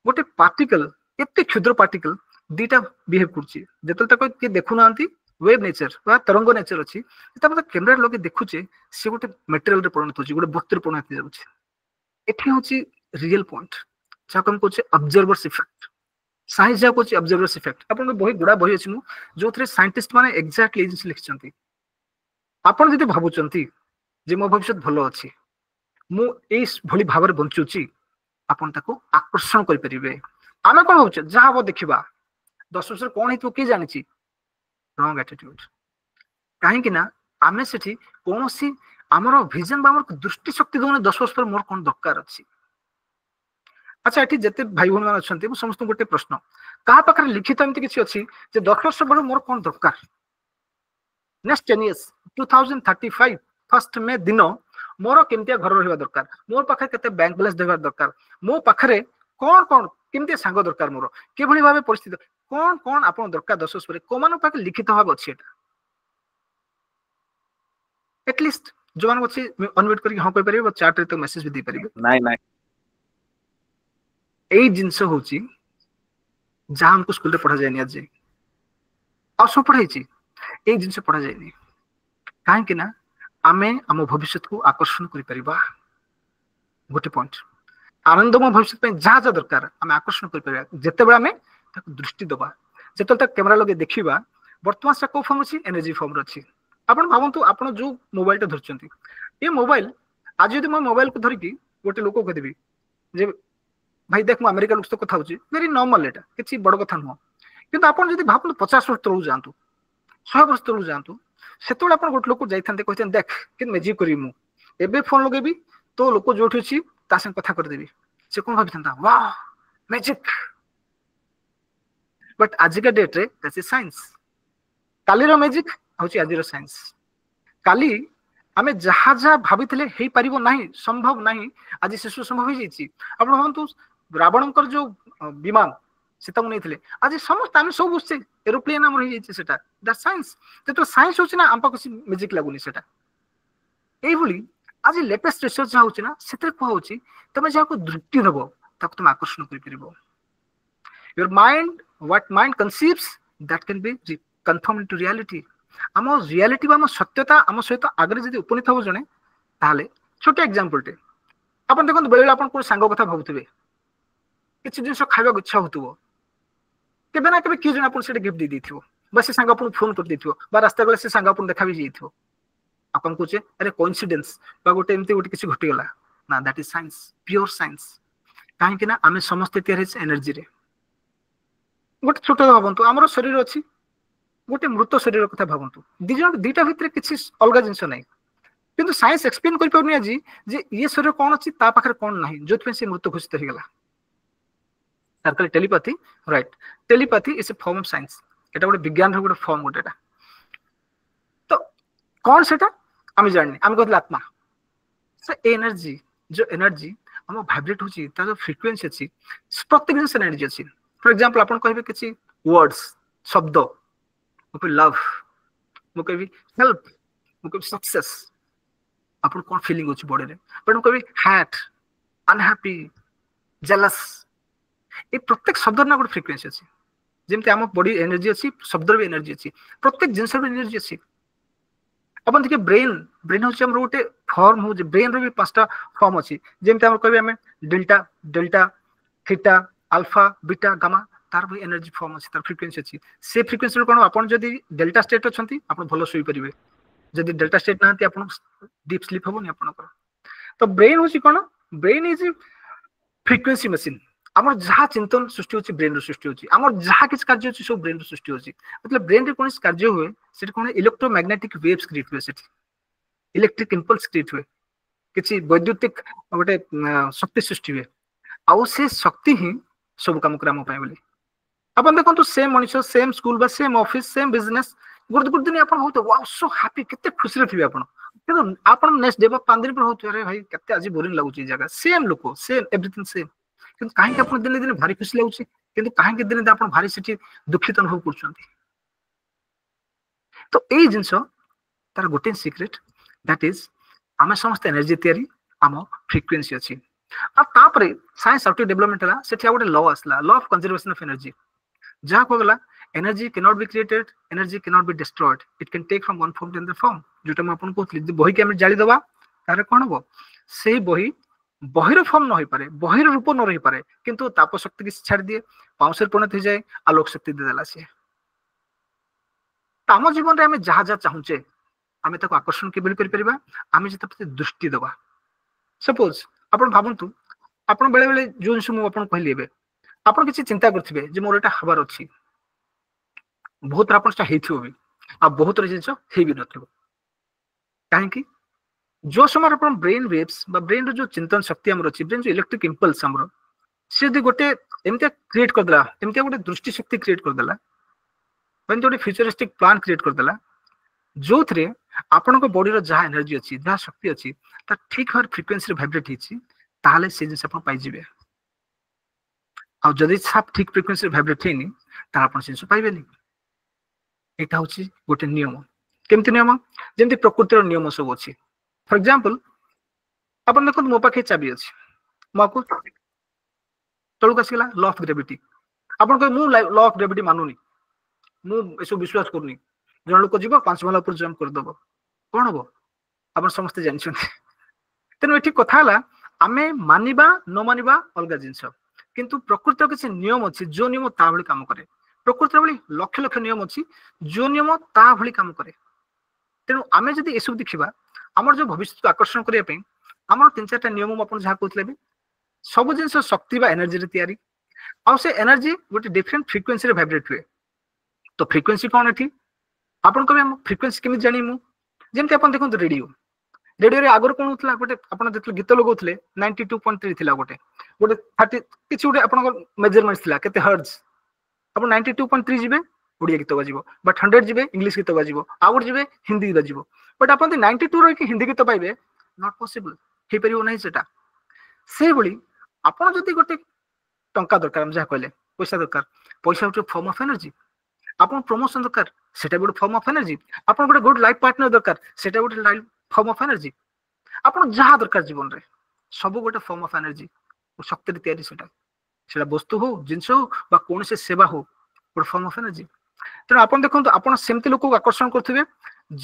गोटे पार्टिकल एते क्षुद्र पार्टिकल दीटा बिहेव करछि जेतल तक के देखु नांती वेव नेचर बा तरंग नेचर अछि त हम कैमरा लगे देखुचे से गोटे मटेरियल रे परिणत होछि गोटे वस्तु रे परिणत जाउछि एठी होछि रियल पॉइंट जाको हम कहछे ऑब्जर्वर्स इफेक्ट साइंस जाको कहछे ऑब्जर्वर्स इफेक्ट आपण बही गुडा बही अछि नु जो थरे साइंटिस्ट माने एग्जैक्टली जिस लिखछंती आपण जदि भाबुचंती जे मो भविष्य भलो अछि मु एई भली भाबरे बंचुची आपण ताको आकर्षण करि परिबे आमे कोन होछ जा हो देखिबा 10 वर्ष कोन हितो के जानिछि रॉन्ग एटीट्यूड काहे कि ना आमे सेठी कोनोसी हमर विजन बा हमर दृष्टि शक्ति दोने 10 वर्ष पर मोर कोन दरकार अछि अच्छा एठी जते भाई भन मान अछंती समस्त गोटे प्रश्न का पाखरे लिखित एमति किछि अछि जे 10 वर्ष पर मोर कोन दरकार नेक्स्ट 10 इयर्स 2035 फर्स्ट मे दिन मोर केमतिया घर रहबा दरकार मोर पाखरे केते बैंक बैलेंस देबा दरकार मो पाखरे कोन कोन केमतिया संग दरकार मोर के भली भाबे परिस्थिति कोन कोन आपन दरकार 10 वर्ष पर कोमान पाखरे लिखित भाबे अछि एटा एटलीस्ट जो मान अछि अनम्यूट करी हां कहि परिबे चैट रे तो मेसेज भी दे परिबे नाइ नाइ एई जिंस होची जहां हमको स्कूल रे पढ़ा जायनी आज आ सो पढ़ाई छी एई जिंस पढ़ा जायनी काहे कि ना आमे हम भविष्य को आकर्षण करि परिबा गोटे पॉइंट आनंदमय भविष्य पे जहा जा दरकार आमे आकर्षण करि परिबा जते बेला में ताको दृष्टि दबा जते तक कैमरा लगे देखिबा वर्तमान से को फॉर्म अछि एनर्जी फॉर्म रे अछि आपण भाबंतु आपण जो मोबाइल टा धरचंती ए मोबाइल आज यदि मैं मोबाइल को धरिकी गोटे लोक कह देबी जे भाई देख मु अमेरिका लोक तो कथा होची वेरी नॉर्मल एटा किछि बड़ कथा न किंतु आपण यदि भाबंतु 50 वर्ष तळु जानतु 100 वर्ष तळु जानतु सेतोळे आपण गोटे लोक जाइथान्ते कहथेन देख कि मैजिक करी मु एबे फोन लगेबी तो लोक जोठी अछि ता संग कथा कर देबी से कोन भाबिथान्ता वाह मैजिक बट आज का डेट रे दैट्स साइंस काली रो मैजिक होची आज रो साइंस काली आमे जहा जहा भाबितले हेई परिबो नाही संभव नाही आज शिशु संभव होई जाईची आपण हंतु रावणकर जो विमान सेता नै थिले आज समस्त आमे सब बुझसे एरोप्लेन हमर होई जाईची सेटा दैट साइंस तो साइंस होची ना आंपा कुछ मैजिक लागुनी सेटा एई बोली आज लेटेस्ट रिसर्च जा होची ना सेते को होची तमे जा को दृष्टि दबो ताको तुम आकर्षण करि परिबो your mind what mind conceives that can be confirm into reality आम रियलिटी बा सत्यता आम सहित आगे जदि उपनीत हो जने ताले छोटे एग्जांपल टे अपन देखो बेले अपन कोन सांग कथा भाबुथिबे किछि जिंस खाइबा इच्छा होतुबो केबे ना केबे कि जने अपन सेटे गिफ्ट दे दिथिबो बस से सांग अपन फोन कर दिथिबो बा रास्ता गले से सांग अपन देखा भी जइथिबो अपन कोचे अरे कोइंसिडेंस बा गोटे एमती गोटे किछि घटी गला ना that is science pure science काहे कि ना आमे समस्त तयार है एनर्जी रे गोटे छोट भाबंतु हमर शरीर अछि गोटे मृत शरीर कथा भाबंतु दीटा भितर किछि अलगा जिंस नै किंतु साइंस एक्सप्लेन कर परनी आज जे ये शरीर कोन अछि ता पाखर कोन नाही जोत पे से मृत घोषित हो गेला circle telepathy right telepathy is a form of science एटा गोटे विज्ञान रो गोटे फॉर्म गोटेटा तो कोन सेटा हम जाननी हम कहला आत्मा से एनर्जी जो एनर्जी हम वाइब्रेट होची ता जो फ्रीक्वेंसी अछि प्रत्येक जिंस एनर्जी अछि फॉर एग्जांपल आपण कहबे किछि वर्ड्स शब्द मु कहबी लव मु कहबी हेल्प मु कहबी सक्सेस आपन कोन फीलिंग होची बॉडी रे बट मु कहबी हैट अनहैप्पी जेलस ए प्रत्येक शब्द ना गोटे फ्रिक्वेन्सी अछि जेमते आम बॉडी एनर्जी अछि शब्द भी एनर्जी अछि प्रत्येक जिंस रे एनर्जी अछि अपन देखिए ब्रेन ब्रेन होची हमर गोटे फॉर्म हो जे ब्रेन रे भी पांचटा फॉर्म अछि जेमते हम कहबी हमें delta delta theta alpha beta gamma तार भी एनर्जी फॉर्म अछि तार फ्रिक्वेन्सी अछि से फ्रिक्वेन्सी कोन अपन जदी डेल्टा स्टेट अछंती अपन भलो सोई परिबे जदी डेल्टा स्टेट नांती अपन डीप स्लीप होबो नि अपन तो ब्रेन होची कोन ब्रेन इज फ्रिक्वेन्सी मशीन आमर जहा चिंतन सृष्टि होची ब्रेन रो सृष्टि होची आमर जहा किछ कार्य होची सब ब्रेन रो सृष्टि होची मतलब ब्रेन रे कोन कार्य हुए सेट कोन इलेक्ट्रोमैग्नेटिक वेव्स क्रिएट हुए सेट इलेक्ट्रिक इंपल्स क्रिएट हुए किछि वैद्युतिक गोटे शक्ति सृष्टि हुए आउ से शक्ति ही सब काम करा मो पाए बोली अपन देखंतु सेम मनुष्य सेम स्कूल बा same office same business good दिन अपन होतो वाओ सो हैप्पी कितने खुशी रे थिबे अपन किंतु अपन नेक्स्ट डे 5 दिन पर होतो अरे भाई कितने आज बोरिंग लागु छी जगह सेम लोको सेम एवरीथिंग सेम किंतु काहे के अपन दिन दिन भारी खुशी लागु छी किंतु काहे के दिन अपन भारी सिटी दुखित अनुभव करछंती तो ए जिंस तार गोटे सीक्रेट दैट इज आमे समस्त एनर्जी तयारी आम फ्रिक्वेन्सी अछि आ तापरे साइंस ऑफ डेवलपमेंट हला सेठी गोटे लॉ असला law of conservation of energy जहा कहला energy cannot be created energy cannot be destroyed it can take from one form to another form जोटा हम आपन कहतली बही के हम जाली दबा तारे कोन हो सेही बही बहिर फॉर्म न होई पारे बहिर रूप न रही पारे किंतु ताप शक्ति की छाड़ दिए पाउसर परिणत हो जाए आलोक शक्ति दे देला से ताम जीवन रे हम जहा जहा चाहुचे आमे ताको आकर्षण के बिल कर परिबा आमे जत प्रति दृष्टि दबा सपोज अपन भाबंतु अपन बेले बेले जो जिंस मु अपन कहली एबे अपन किछि चिंता करथिबे जे मोर एटा हबार अछि बहुत रापणटा हेथिबो भी आ बहुत रे जिंस हे भी नथिबो काहे कि जो समय अपन ब्रेन वेव्स बा ब्रेन रो जो चिंतन शक्ति हमर अछि ब्रेन जो इलेक्ट्रिक इंपल्स हमर से दि गोटे एमते क्रिएट कर देला एमते गोटे दृष्टि शक्ति क्रिएट कर देला when Jote futuristic plan create कर देला जो थरे आपन को बॉडी रो जहा एनर्जी अछि जहा शक्ति अछि ता ठीक हर फ्रीक्वेंसी रे वाइब्रेट हिछि ताले से जिंस अपन पाइ जिवे आ जदी सब ठीक फ्रीक्वेंसी रे वाइब्रेट हेनी ता अपन जिंस पाइबेनी एटा होछि गोटे नियम केमति नियम जेंति प्रकृति रो नियम सब अछि फॉर एग्जांपल अपन देखो मो पाखे चाबी अछि मको तळु कसिला लॉ ऑफ ग्रेविटी अपन को मु लॉ ऑफ ग्रेविटी मानुनी मु एसो विश्वास करनी जन लोक जीव 5 माला ऊपर जंप कर दबो कोन हबो अपन समस्त जानछन तेनो एठी कथा हला आमे मानिबा न मानिबा अलगा जिंस किंतु प्रकृति के नियम अछि जो नियम ता भली काम करे प्रकृति भली लक्ष लक्ष नियम अछि जो नियम ता भली काम करे तेनु आमे जदी एसु देखिबा हमर जो भविष्य को आकर्षण करिया पे हमर 3-4टा नियम अपन जहा कहतले बे सब जिंस शक्ति बा एनर्जी रे तयारी आ से एनर्जी गोटे डिफरेंट फ्रीक्वेंसी रे वाइब्रेट हुए तो फ्रीक्वेंसी कोन एठी आपन को हम फ्रीक्वेंसी केमि जानि मु जेमते अपन देखो रेडियो रेडियो रे आगर कोन होतला गोटे अपन देखले गीत लगौतले 92.3 थिला गोटे 30 किछि गोटे अपन मेजरमेंट थिला केते हर्ट्ज अपन 92.3 जिबे ओडिया गीत बाजिबो बट 100 जिबे इंग्लिश गीत बाजिबो आउट जिबे हिंदी बाजिबो बट अपन 92 रो कि हिंदी गीत पाइबे नॉट पॉसिबल हे परिबो नै सेटा से बली अपन जति गोटे टंका दरकार हम जा कहले पैसा दरकार पैसा उठे फॉर्म ऑफ एनर्जी आपन प्रमोशन दरकार सेटा गोटे फॉर्म ऑफ एनर्जी आपन गोटे गुड लाइफ पार्टनर दरकार सेटा गोटे लाइफ फॉर्म ऑफ एनर्जी आपन जहा दरकार जीवन रे सब गोटे फॉर्म ऑफ एनर्जी शक्ति रे तयारी सेटा वस्तु हो जिंस हो बा कोन से सेवा हो गोटे फॉर्म ऑफ एनर्जी तेना आपन देखंतु आपन सेमति लोक को आकर्षण करथिबे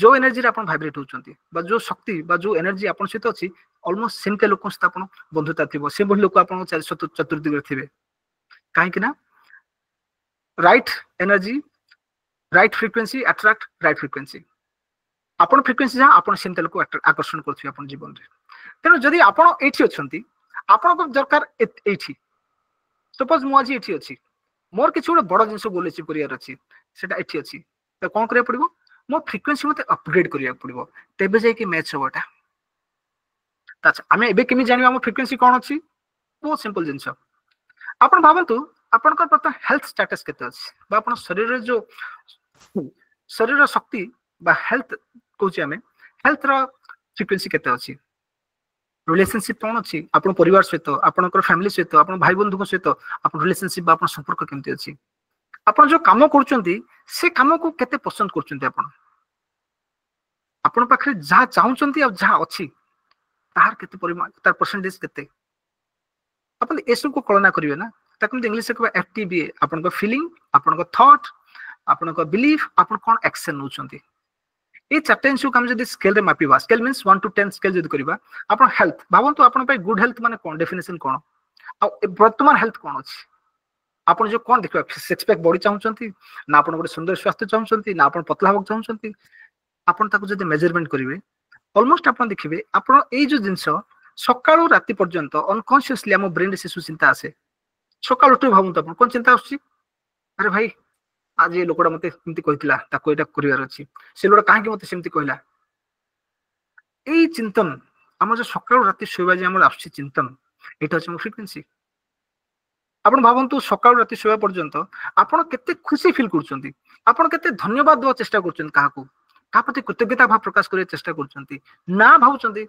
जो एनर्जी रे आपन वाइब्रेट होचंती बा जो शक्ति बा जो एनर्जी आपन सहित अछि ऑलमोस्ट सेमते लोक सहित आपन बंधुता थिबो से बहि लोक आपन चतुर्दिग रे थिबे काहे कि ना right energy right frequency attract right frequency आपन फ्रीक्वेंसी जहा आपन सेमते लोक आकर्षण करथिबे आपन जीवन रे तेनो जदी आपन एठी अछंती आपन को दरकार एठी सपोज मु आज एठी अछि मोर किछ गोटे बड़ जिंस गोल अचीव करियार अछि सेटा एठी अछि त कोन करिया पड़िबो मो फ्रीक्वेंसी मते अपग्रेड करिया पड़िबो तेबे जे कि मैच होबटा अच्छा हमें एबे केमि जानिबा हम फ्रीक्वेंसी कोन अछि बहुत सिंपल जिंस आपन भाबंतु आपन को पता हेल्थ स्टेटस केते अछि बा आपन शरीर रे जो शरीर शक्ति बा हेल्थ कोछि हमें हेल्थ रो फ्रीक्वेंसी केते अछि रिलेशनशिप कोन अछि आपन परिवार सहित आपन को फैमिली सहित आपन भाई बंधु को सहित आपन रिलेशनशिप बा आपन संपर्क केमते अछि आपन जो काम करचंती से काम को केते पसंद करछन्ते आपण पाखरे जहा चाहुचंती आ जहा अछि तार केते परिमाण तार परसेंटेज केते अपन एसु को कल्पना करिवे ना ताकि इंग्लिश से कहबा एफटीबीए आपण को फीलिंग आपण को थॉट आपण को बिलीफ आपण कोन एक्शन नउचंती ए चारटेन सु काम जदी स्केल रे मापिबा स्केल मींस 1 to 10 स्केल जदी करिबा आपण हेल्थ भावंतु आपण पे गुड हेल्थ माने कोन डेफिनेशन कोन आ वर्तमान हेल्थ कोन अछि आपण जो कोन देखबा सिक्स पैक बॉडी चाहुचंती ना आपण गोटे सुंदर स्वास्थ्य चाहुचंती ना आपण पतला होक चाहुचंती आपण ताको जदी मेजरमेंट करिवे ऑलमोस्ट आपण देखिबे आपण ए जो जिंस सकाळू राती पर्यंत अनकॉन्शियसली हम ब्रेन से चिंता आसे सकाळू उठी भावंतु आपण कोन चिंता आछि अरे भाई आज ये लोकड़ा मते सेमती कहितला ताको एटा करिवार अछि से लोकड़ा काहे मते सेमती कहिला एई चिंतन हम जो सकाळू राती सोइबा जे हमर आछि चिंतन एटा अछि फ्रिक्वेंसी आपण भावंतु सकाळू राती सोइबा पर्यंत आपण केते खुशी फील करछंती आपण केते धन्यवाद देवा चेष्टा करछन काहाकू का प्रति कृतज्ञता भाव प्रकाश करे चेष्टा करछंती ना भावछंती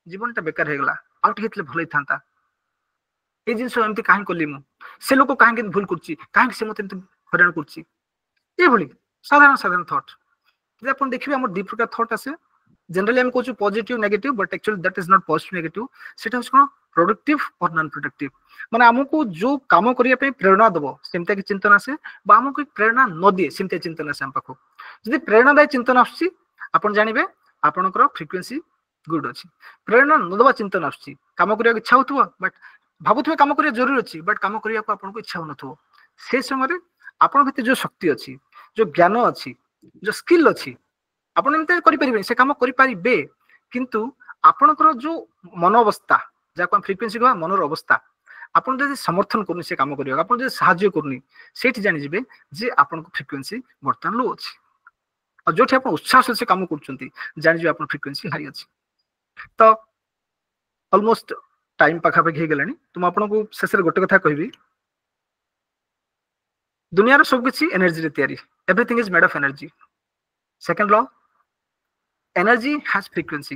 जीवनटा बेकार हे गला आउट हेतले भलै थांता ए जिंस एमती काहे कली मु से लोक काहे के भूल करछि काहे से मते हरान करछि ए भली साधारण थॉट जे अपन देखिबे हमर दी प्रकार थॉट आसे जनरली हम कहू positive negative but actually that is not positive negative सेटा कोन प्रोडक्टिव और नॉन प्रोडक्टिव माने हमको जो काम करिया पे प्रेरणा दबो सेमता के चिंतन आसे बा हमको प्रेरणा न दिए सेमता चिंतन आसे हम पाखो जदि प्रेरणादायी चिंतन आछि आपण जानिबे आपनकर फ्रिक्वेंसी गुड अछि प्रेरणा न दबा चिंतन आछि काम करिया इच्छा होतबो बट भाबुथबे काम करिया जरूरी अछि बट काम करिया को आपनको इच्छा होनथबो से समय रे आपण भीतर जो शक्ति अछि जो ज्ञान अछि जो स्किल अछि आपण एमते करि परिबे से काम करि परिबे किंतु आपनकर जो मन अवस्था जाको फ्रिक्वेंसी को मनर अवस्था आपण जदि समर्थन करनी से काम करियो आपण जदि सहाय्य करनी सेठी जानि जिवे जे आपनको फ्रिक्वेंसी वर्तमान लो अछि और जोठी आपण उत्साह से काम करछंती जानि जिवे आपण फ्रिक्वेंसी हाई अछि तो ऑलमोस्ट टाइम पाखा पे हे गेलानी तुम आपनको शेष रे गोटे कथा कहबी दुनिया रो सब किछि एनर्जी रे तयारी everything is made of energy second law energy has frequency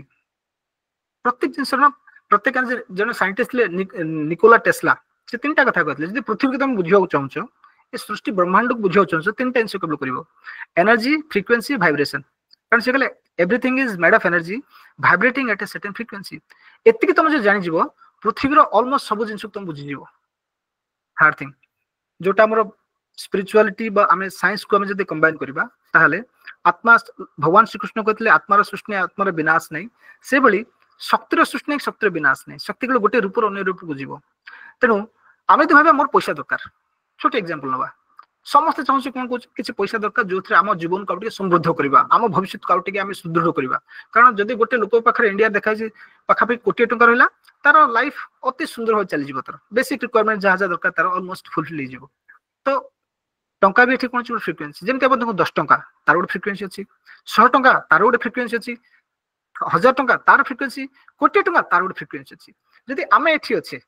प्रत्येक जिंस ना प्रत्येक जन साइंटिस्ट निकोला टेस्ला से तीनटा कथा कहले जदि पृथ्वी के तुम बुझियो चाहछो ए सृष्टि ब्रह्मांड को बुझियो चाहछो तीनटा जिंस केबल करिवो एनर्जी फ्रिक्वेंसी वाइब्रेशन कारण से कहले everything is made of energy vibrating at a certain frequency एतिकी तुम जे जानि जिवो पृथ्वी रो ऑलमोस्ट सब जिंस तुम बुझि जिवो थर्ड थिंग जोटा हमर स्पिरिचुअलिटी बा हमें साइंस को हमें जदि कंबाइन करबा ताहले आत्मा भगवान श्री कृष्ण कहते आत्मार सृष्टि आत्मार विनाश नहीं से भली शक्तिर सृष्टि नहीं शक्तिर विनाश नहीं शक्ति को गोटे रूप अन्य रूप को जीव तेणु आम तो भाव मोर पैसा दरकार छोटे एग्जांपल नवा समस्त चाहूँ कौन कह किसी पैसा दरकार जो आम जीवन को समृद्ध करवा आम भविष्य को सुदृढ़ करवा कारण जदि गोटे लोक पाखे इंडिया देखा पाखापाखि कोटी टंका रहा तार लाइफ अति सुंदर भाव चली तर बेसिक रिक्वायरमेंट जहाँ जहाँ दरकार तार ऑलमोस्ट फुलफिल हो तो टंका भी ये कौन फ्रिक्वेंसी जमी आप देखो 10 टंका तार गोटे फ्रिक्वेंसी अच्छी 100 टंका तार गोटे फ्रिक्वेंसी अच्छी 1000 टंका तार फ्रिक्वेंसी कोटी टंका तार गोटे फ्रिक्वेंसी अच्छी जदि आम एठी अच्छे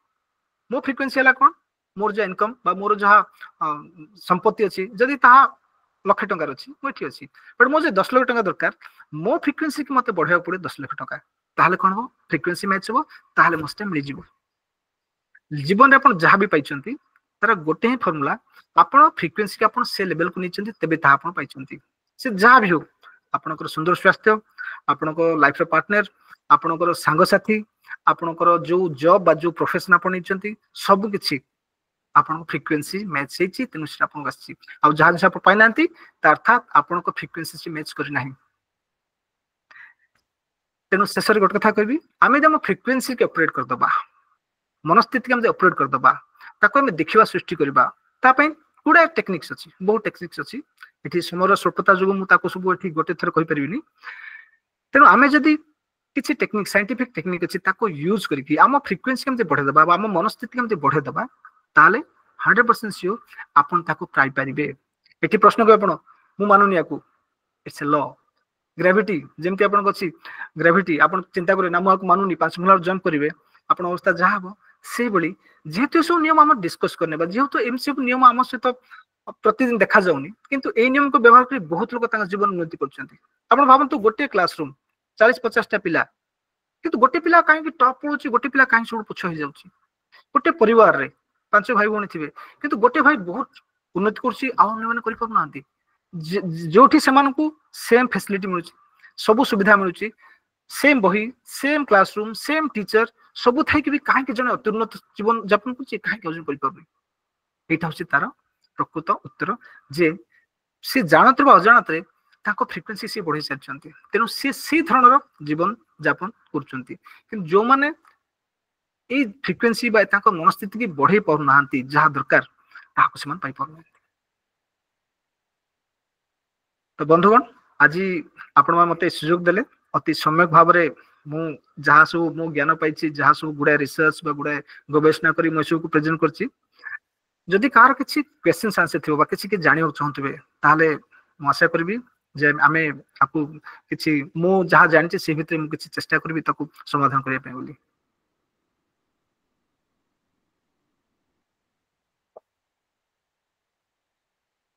मो फ्रिक्वेंसी है कौन मोर जो इनकम बा मोर जहाँ संपत्ति अच्छी जदि ताहा लक्ष टंकार अच्छी मुझे अच्छी बट मोर 10 लाख टंका दरकार मो फ्रिक्वेंसी की मत बढ़ाया पड़े 10 लाख टंका ताहले कौन हो फ्रिक्वेंसी मैच हो ताहले मस्त मिल जीव जीवन में जहाँ भी पाई तार गोटे ही फर्मुला आपण फ्रिक्वेंसी के आपण से लेवल को नहीं तेबे ता आपण पाइछंती से जहाँ भी हो आपणकर सुंदर स्वास्थ्य आपणकर लाइफ पार्टनर आपणकर सांग साथी आपणकर जो जॉब बा जो प्रोफेशन आपण नहीं सब किछि आपण फ्रिक्वेंसी मैच हेछि तेनु से आपण गछि आ जहाँ जहाँ पाइ नांती अर्थात आपण को फ्रिक्वेंसी से मैच करि नाही तेनु शेष रे गोटे कथा कहबी आमे जम फ्रिक्वेंसी के ऑपरेट कर दबा मनस्थिति के हम ऑपरेट कर दबा ताको हम देखिबा सृष्टि करबा ता पई गुडा टेक्निक्स अछि बहुत टेक्निक्स अछि एठी समर स्वल्पता जो मु ताको सब एठी गोटे थर कहि परिबिनी तेनु आमे जदी किछि टेक्निक साइंटिफिक टेक्निक अछि ताको यूज करके आम फ्रिक्वेंसी केमते बढ़े दबा आम मनस्थिति केमते बढ़े दबा ताले 100% श्योर आपण ताको ट्राई परिबे एठी प्रश्न को आपण मु मानुनी याकू इट्स अ लॉ ग्रेविटी जेमते आपण अछि ग्रेविटी आपण चिंता करे ना मु मानुनी 5 मिनट जंप करिवे आपण अवस्था जहा हो से बड़ी जेहेतु सब नियम आम डिस्कस करने जेहेतु एम सब नियम आम सहित प्रतिदिन देखा जाऊनी किंतु ए नियम को व्यवहार कर बहुत लोग जीवन उन्नति कर भावतु गोटे क्लासरूम 40-50 पिला किंतु गोटे पिला कहीं टॉप पड़ुची गोटे पिला कहीं सब पुछ हो जाउची गोटे परिवार रे 5 भाई भौणी थे किंतु गोटे भाई बहुत उन्नति करसी आ अन्य माने करि पार नांती जोठी सेमानकु सेम फैसिलिटी मिलुची सब सुविधा मिलुची सेम बही सेम क्लासरूम सेम टीचर सब थाई कि भी काहे के जने अत्युन्नत जीवन यापन कुची काहे के अर्जन करि पाबे एटा होची तार प्रकृत उत्तर जे से जानत बा अजानत रे ताको फ्रिक्वेंसी से बढ़ी सारचंती तेनु से धरणर जीवन यापन करचंती कि जो माने ए फ्रिक्वेंसी बा ताको मनस्थिति की बढ़े पाउ नांती जहा दरकार ताको समान पाई पाउ तो बंधुगण आज आपण मते सुयोग देले अति सम्यक भाव रे मु जहा सब मो ज्ञान पाइछि जहा सब गुडा रिसर्च बा गुडा गवेषणा करी म सब को प्रेजेंट करछि जदि कार किछि क्वेश्चन आंसर थिबो बा किछि के जानियो चाहतबे ताले म आशा करबी जे आमे आपको किछि मु जहा जानिछि से भितरे मु किछि चेष्टा करबी ताको समाधान करिया पे बोली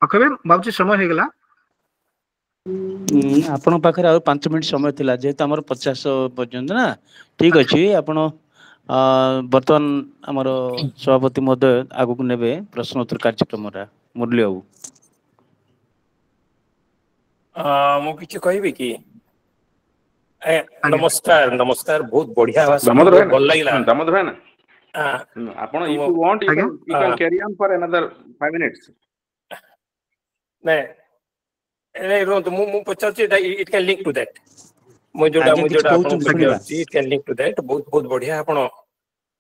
ओके बाबूजी समय हे गेला आपण पाखरे और 5 मिनिट समय थिला जेत हमर 50 पर्यंत ना ठीक अछि आपण वर्तमान हमर सभापति महोदय आगु को नेबे प्रश्न उत्तर कार्यक्रम रा मुरली बाबू मु किछ कहबी कि नमस्कार नमस्कार बहुत बढ़िया दामोदर भल लागला दामोदर है ना आपण if you want you can carry on for another 5 minutes नहीं रोंत मु पचारछि it can link to that मु जोडा it can link to that बहुत बहुत बढ़िया आपण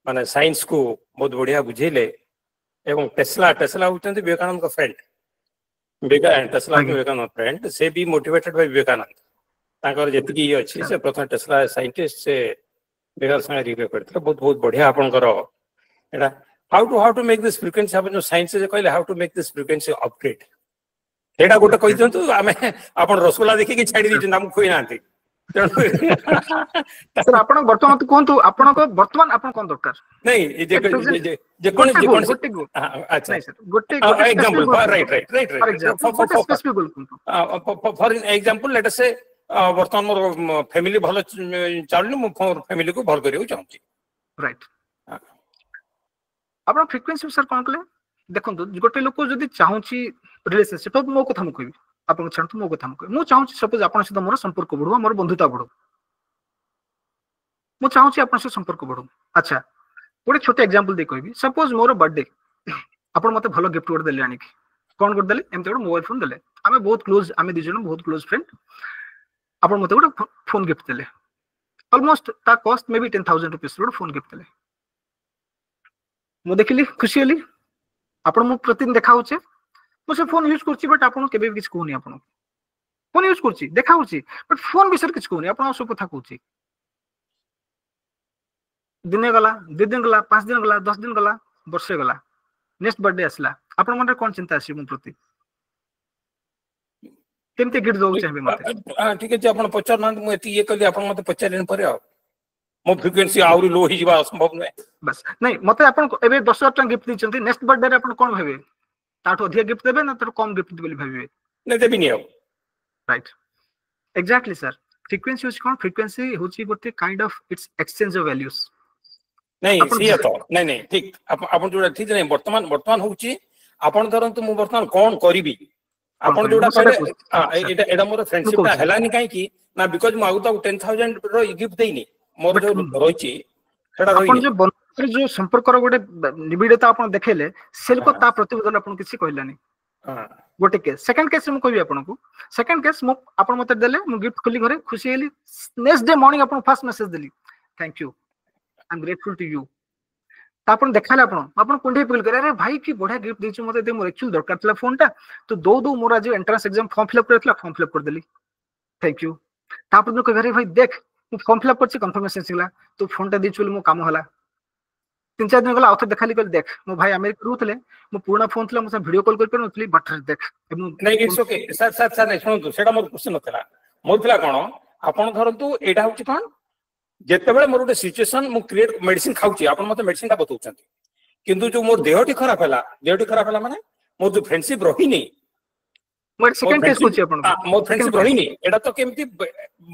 माने साइंस को बहुत बढ़िया बुझेले एवं टेस्ला होचंती विवेकानंद का फ्रेंड टेस्ला विवेकानंद फ्रेंड से भी मोटिवेटेड बाय विवेकानंद ताकर जेतिकी ये अछि से प्रथम टेस्ला साइंटिस्ट से विवेकानंद संगे रिव्यू करथि बहुत बहुत बढ़िया आपनकर एटा how to make this frequency अपन जो साइंस से कहले how to make this frequency upgrade एटा गोटे कहि दंतु आमे आपण रसगोल्ला देखि कि छाडी दिजु नाम खोइ नांती सर आपण वर्तमान कोंतु आपण को वर्तमान आपण कोन दरकार नहीं जे कोन अच्छा गोटे example right for example let us से वर्तमान मोर फैमिली भलो चालनु मो फैमिली को भल करियो चाहूची राइट आपण फ्रीक्वेंसी सर कोन कले देखंतु गोटे लोक जदी चाहूची रिलेशनशिप मो कथा म कहबी आपण छांतु मो कथा म कहबी मो चाहूची सपोज आपण सहित मोर संपर्क बढ़ो मोर बंधुता बढ़ो मो चाहूची आपण से संपर्क बढ़ो अच्छा गोटे छोटे एग्जांपल दे कहबी सपोज मोर बर्थडे आपण मते भलो गिफ्ट कर देले आनी कोन कर देले एमते गोटे मोबाइल फोन देले आमे बहुत क्लोज आमे दि जण बहुत क्लोज फ्रेंड आपण मते गोटे फोन गिफ्ट देले ऑलमोस्ट ता कॉस्ट मे बी 10,000 रुपीस गोटे फोन गिफ्ट देले मो देखली खुशी होली आपण मो प्रतिदिन देखा होचे मो से फोन यूज करछि बट आपण केबे किछ कोनी आपण फोन यूज करछि देखा होछि बट फोन विषय किछ कोनी आपण सब कथा कहछि दिने गला 2 दिन गला 5 दिन गला 10 दिन गला वर्षे गला नेक्स्ट बर्थडे आसला आपण मन कोन चिंता आसी मो प्रति केमते गिफ्ट दो चाहबे मते ठीक है आपण पचार ना मु एती ये कहली आपण मते पचारन परे आ मो फ्रीक्वेंसी आउरी लो ही जीवा असंभव नै बस नहीं मते आपण एबे 10,000 टका गिफ्ट दिचंती नेक्स्ट बर्थडे रे आपण कोन भाबे ताठो अधिक गिफ्ट देबे ना तो कम गिफ्ट देबे भाबे नै देबी नै राइट एग्जैक्टली सर फ्रीक्वेंसी होची कोन फ्रीक्वेंसी होची गोटे kind of its exchange of values नहीं सी तो नहीं ठीक आपण जोडा ठीक नहीं वर्तमान होची आपण धरंतु मु वर्तमान कोन करिवि आपण जोडा करे एडा मोर फ्रेंडशिप ता हलानी काई की ना बिकॉज़ मु आउता 10,000 रो गिफ्ट देइनी मोर जो रोची सेडा रोई आपण जो संपर्क रो गोटे निबिडता आपण देखेले सेल को ता प्रतिबदल आपण किछि कहलानी गोटे केस सेकंड केस मु कहबी आपण को सेकंड केस मु आपण मते देले मु गिफ्ट खोली घरे खुशी हेली नेक्स्ट डे मॉर्निंग आपण फर्स्ट मैसेज देली thank you I am grateful to you तापन देखाले आपण कोंढे फील करे अरे भाई की बढ़िया गिफ्ट देछु मते दे मोर एक्चुअल दरकार थला फोन टा तो दो मोर आज entrance exam form fill up करथला फॉर्म फिल अप कर देली थैंक यू तापर न कहरे भाई देख मु फॉर्म फिल अप करछि कंफर्मेशन सिला तो फोन टा देछु मो काम होला 3-4 दिन गला आउथ देखाली कल देख मो भाई अमेरिका रुथले मो पुराना फोन थला मसे वीडियो कॉल कर नथली बट देख नहीं इट्स ओके सर नहीं सुनतु सेटा मोर क्वेश्चन नथला मोर थला कोन आपण धरंतु एटा होछि कोन जेते बेले मोर गोटे सिचुएशन मु क्रिएट मेडिसिन खाउची आपण मते मेडिसिन ता बतौचंती किंतु जो मोर देहटी खराब हला माने मोर जो फ्रेंडशिप रही नहीं मोर सेकंड केस होची आपण मोर फ्रेंडशिप रही नहीं एटा तो केमती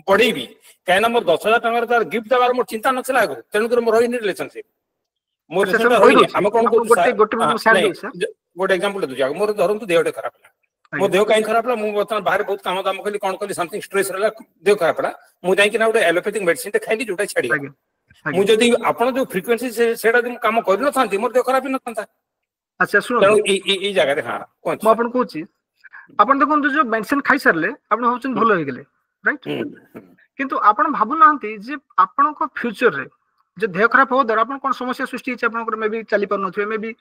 बढ़ेबी कायना मोर 10,000 टका तार गिफ्ट देबार मोर चिंता नछला आगु तेनु कर मोर रही नहीं रिलेशनशिप मोर रिलेशनशिप रही हम कोन को गोटे एग्जांपल दु जाग मोर धरंतु देहटी खराब हला मो देह कहीं खराब मु बर्तमान बाहर बहुत काम दाम कली कौन कली समथिंग स्ट्रेस रहला देह खराब मु जाई कि ना गोटे एलोपैथिक मेडिसिन टे खाइली जोटा छाड़ी मु जदी आपण जो फ्रीक्वेंसी सेडा दिन काम कर न थांती मोर देह खराब न थांता। अच्छा सुनो तेणु ई जगह रे हां कोन मु आपन कहूची आपण देखो जो मेडिसिन खाई सरले आपण होचन भलो हो गेले राइट किंतु आपण भाबु नांती जे आपण को फ्यूचर रे जे देह खराब हो दर आपण कोन समस्या सृष्टि छै आपण को मे भी चली पर नथवे मे भी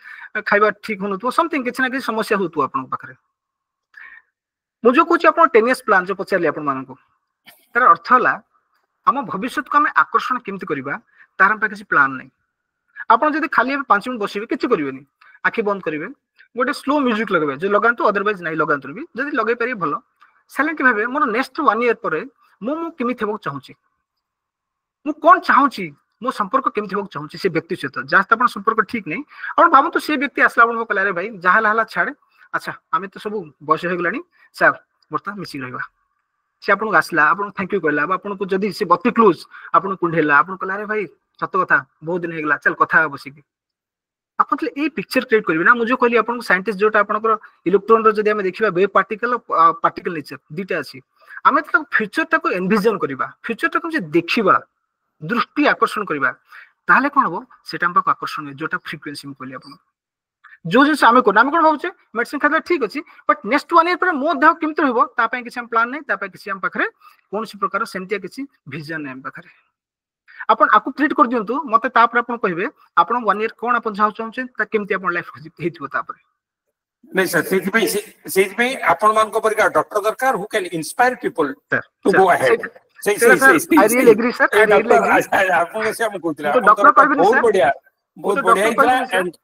खाइबा ठीक होनु तो समथिंग किछ ना किछ समस्या होतु आपण पाखरे मु जो कहूची आपण 10 इयर्स प्लान जो पचारले आपण मानको तार अर्थ हला हम भविष्य को हमें आकर्षण केमति करबा तार हम किसी प्लान नहीं आपण जदी खाली 5 मिनिट बसिबे किछ करिवेनी आखि बंद करिवे गोटे स्लो म्यूजिक लगेबे जो लगांतु अदरवाइज नहीं लगांतु भी जदी लगे पारी भलो साइलेंट भाबे मोर नेक्स्ट 1 ईयर परे मु केमि थेबो चाहूची मु कोन चाहूची मो संपर्क केमि थेबो चाहूची से व्यक्ति सहित जास्त आपण संपर्क ठीक नहीं और भाबो तो से व्यक्ति आसला आपण कहला रे भाई जहा हला छाड़े अच्छा आमे तो सब बयस हो गलानी सर बर्ता मिसी रहबा से आपण आसला आपण थैंक यू कहला आपण को जदी से बत्ती क्लोज आपण कुंढेला आपण कहला रे भाई सत कथा बहुत दिन हेगला चल कथा बसी की आपण ए पिक्चर क्रिएट करबे ना मुझे कहली आपण साइंटिस्ट जोटा आपण इलेक्ट्रॉन रो जदी हमें देखिबा वेव पार्टिकल नेचर दीटा अछि हमें तो फ्यूचर टाको एनविजन करबा फ्यूचर टाको जे देखिबा दृष्टि आकर्षण करबा ताले कोन हो सेटा हमको आकर्षण जोटा फ्रीक्वेंसी में कहली आपण जो जिस आमे कोन भाबुचे मेडिसिन खादा ठीक अछि बट नेक्स्ट 1 ईयर पर मो देह केमति रहबो ता पय किछ हम प्लान नै ता पय किछ हम पाखरे कोनसी प्रकार सेंटिया किछ विजन नै हम पाखरे आपण आकु क्रिएट कर दियंतु मते ता पर आपण कहबे आपण 1 ईयर कोन आपण चाहौ ता केमति आपण लाइफ हेतिबो ता पर नहीं सर सेज में आपण मान को परिका डॉक्टर दरकार who can inspire people to go ahead I really agree sir I really agree आपण से हम कहतिला तो डॉक्टर कहबे बहुत बढ़िया एंड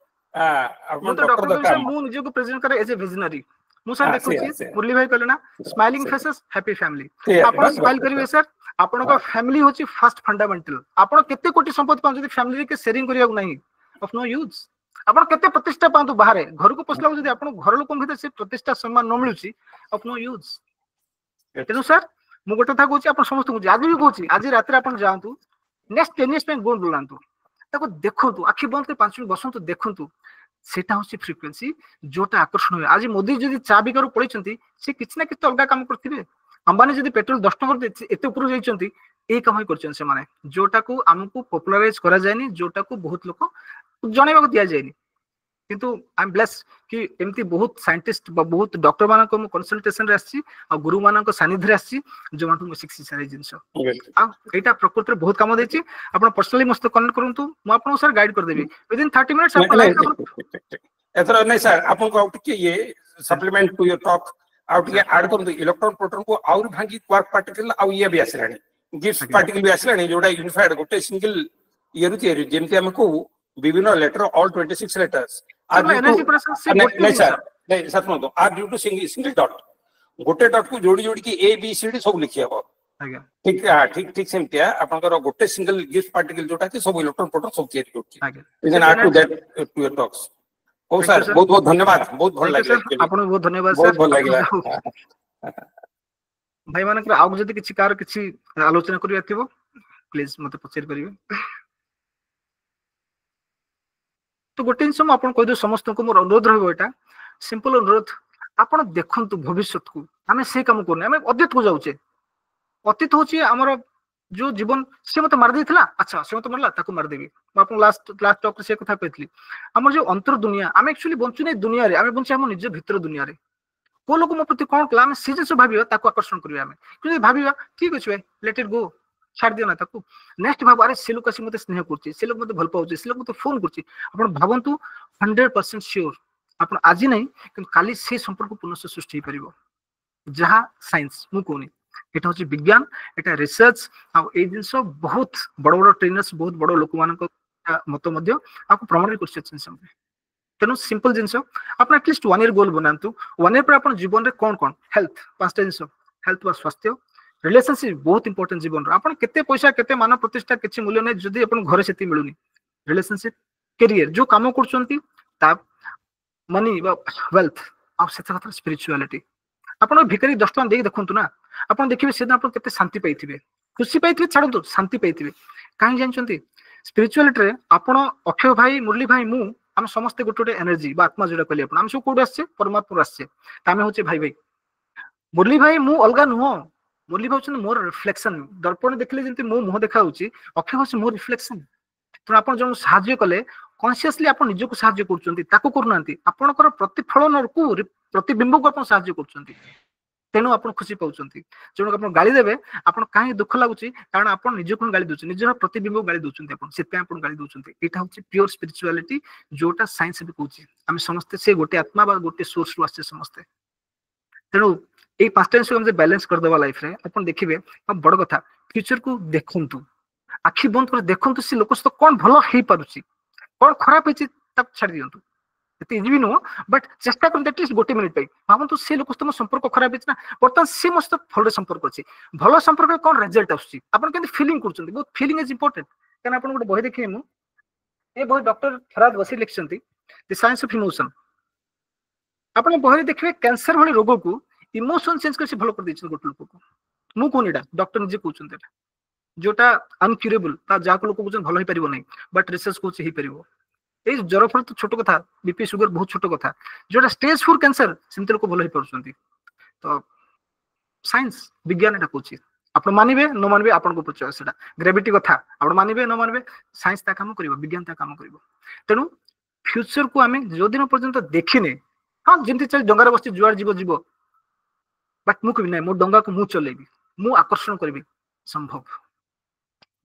मु तो डॉक्टर से मु निजे को प्रेजेंट करे एज ए विजनरी मु सर देखुची मुरली भाई कहले ना स्माइलिंग फेसेस हैप्पी फैमिली आपण स्माइल करिवे सर आपण का फैमिली होची फर्स्ट फंडामेंटल आपण केते कोटी संपत्ति पाउ जदी फैमिली के शेयरिंग करिया नहीं ऑफ नो यूज आपण केते प्रतिष्ठा पांतु बाहर घर को पसला जदी आपण घर लोक भीतर से प्रतिष्ठा सम्मान न मिलुची ऑफ नो यूज तेनु सर मु गोटे था कहूची आपण समस्त कहूची आज भी कहूची आज रात रे आपण जांतु नेक्स्ट 10 इयर्स पे गोल बुलांतु ताको देखंतु आखि बंद के 5 मिनिट बसंतु देखंतु सेटा होची फ्रीक्वेंसी जोटा आकर्षण होय आज मोदी जदी चा बिकारू पळिचंती से किछ ना किछ अलगा काम करथिबे अंबानी जदी पेट्रोल 10 टका एते ऊपर जाइचंती ए काम ही करचन से माने जोटा को हमकु पॉपुलराइज करा जायनी जोटा को बहुत लोक जणेबा को दिया जायनी किंतु आई एम ब्लेस कि एमती बहुत साइंटिस्ट बहुत डॉक्टर मानन को कंसल्टेशन रे आसी आ गुरु मानन को सानिध्य रे आसी जो मानन को शिक्षि सारे जिंस आ एटा प्रकृति रे बहुत काम देछि आपण पर्सनली मस्त कनेक्ट करंतु म आपण सर गाइड कर देबी विदिन 30 मिनिट्स आपण एथरा नहीं सर आपण को आउट के ये supplement to your talk out के ऐड करंतु इलेक्ट्रॉन प्रोटॉन को और भांगी क्वार्क पार्टिकल आ ये भी आसलानी गिफ्ट पार्टिकल भी आसलानी जोडा यूनिफाइड गोटे सिंगल ये रुति जेमति हमको विभिन्न letter all 26 letters energy pressure से नहीं सर सुनो are due to single dot गोटे डॉट को जोड़ी जोड़ी की ए बी सी डी सब लिखि हबो ठीक ठीक ठीक सेमतिया आपनकर गोटे सिंगल गिफ्ट पार्टिकल जोटा कि सब इलेक्ट्रॉन प्रोटॉन सब तैयारी करछि you can add to that to your talks ओ सर बहुत बहुत धन्यवाद बहुत भल लागला आपन बहुत धन्यवाद सर बहुत भल लागला भाई मानकर आउ जदी किछि कार किछि आलोचना करिया थिबो प्लीज मते पचेर करिवे तो गोटे जिन आप कह समस्त को मोर अनुरोध रहा सिंपल अनुरोध आप देखु भविष्य को आम से कम करने आम अतीत को जाऊे अतीत हूँ आमर जो जीवन सी मत मारदे अच्छा सी मत मारला मारदेवी लास्ट टॉक से कथा कहती आम जो अंतर दुनिया आम एक्चुअली बंचुने दुनिया रे आम बंचे आम निज भितर दुनिया रे को लोक मो प्रति कौन कला से जिन भाव आकर्षण करें भाव ठीक अच्छे भाई लेट इट गो छाड़ दियो ना ताकू नेक्स्ट भाव अरे से लोक आसी मते स्नेह करछि से लोक मते भल पाउछि से लोक मते फोन करछि आपण भावंतु 100% श्योर आपण आज नहीं कि काली से संपर्क पुनः सृष्टि परिबो जहा साइंस मु कोनी एटा होछि विज्ञान एटा रिसर्च आ ए जिंस बहुत बड़ बड़ ट्रेनर्स बहुत बड़ लोक मानक मत मध्य आपको प्रमाणित करछि समय तेनु सिंपल जिंस आपण एटलीस्ट 1 ईयर गोल बनांतु 1 ईयर पर आपण जीवन रे कोन कोन हेल्थ पांचटा जिंस हेल्थ वा स्वास्थ्य रिलेशनशिप बहुत इंपोर्टेंट जीवन आपन केते पैसा केते मान प्रतिष्ठा किछि मूल्य नै जदी आपन घरे सेति मिलुनी रिलेशनशिप करियर जो काम करछंती ता मनी बा वेल्थ आ सेता कथा स्पिरिचुअलिटी आपन भिखारी 10 टका देख देखंतु ना आपन देखिबे सेदा आपन केते शांति पाइथिबे खुशी पाइथिबे छाडंतु शांति पाइथिबे काहे जानचंती स्पिरिचुअलिटी रे आपन अक्षय भाई मुरली भाई मु आम समस्ते गोटे गोटे एनर्जी बा आत्मा जोड़ा कहली आम सब कौट आसचे परमात्मा आसचे आम हूँ भाई भाई मुरली भाई मु अलग नुह मुरली भाई हूँ मोर रिफ्लेक्शन दर्पण देखले जमी मो मुह देखा अक्षय हूँ मोर रिफ्लेक्शन तेणु आप जो साहाଯ୍य कले कन्सीयसली आप निजक साहाଯ୍य करूना आपणकर प्रतिफलन को प्रतिबिंब को आप साहाଯ୍य कर तेणु आप खुशी पाँच जो आप गाड़ी देवे आप कहीं दुख लगुच कारण आप निजक गाड़ी दूसरे निजर प्रतिबिंब गाड़ी दूसरे से गाड़ी दूसरे यहाँ हूँ प्योर स्पिरिचुआलिटी जोटा साइंस भी कहूँ आम समस्ते से गोटे आत्मा गोटे सोर्स रु आसे समस्ते तेणु ये पांचटा जिन बैलेंस करदे लाइफ रे आप देखिए बड़ कथा फ्यूचर को देखु आखि बंद कर देखु से लोक सहित कौन भल हो पारुछि कौन खराब है छाड़ दिंतु इजी भी नुह बट चेष्टा कर एटलिस्ट गोटे मिनिट भावतु से लोक सहित संपर्क खराब है बर्तमान सी मो सहित भल संपर्क अच्छी भल संपर्क कौन रिजल्ट आसपन फिलिंग कर बहुत फिलिंग इज इंपोर्टेंट क्या आप गोटे बही देखिए ये बही डॉक्टर फराद वसी लिखिं द साइंस ऑफ इमोशन आप बही देखिए कैंसर भाई रोग को इमोशन चेंज कर भल कर गोटे लोक को मु कहूनी डॉक्टर निजे कहते जोटा अनक्यूरेबल जहाँ लोक कहते भल हो पार नहीं बट रिसर्च कौन हो ये ज्वर फल तो छोट कथा बीपी सुगर बहुत छोट कथा जोटा स्टेज 4 कैंसर सेमती लोक भल हो पार्टी तो साइंस विज्ञान यहाँ कौन आप मानवे न मानवे आपको परिचय से ग्रेविटी कथा आप मानवे न मानवे साइंस ता काम कर विज्ञान ता काम कर तेणु फ्यूचर को आम जो दिन पर्यंत देखने हाँ जमी चल डंगार बस जुआड़ जीव जीव बट मुझे ना मो डंगा को मुझे चलेबी मु आकर्षण करी संभव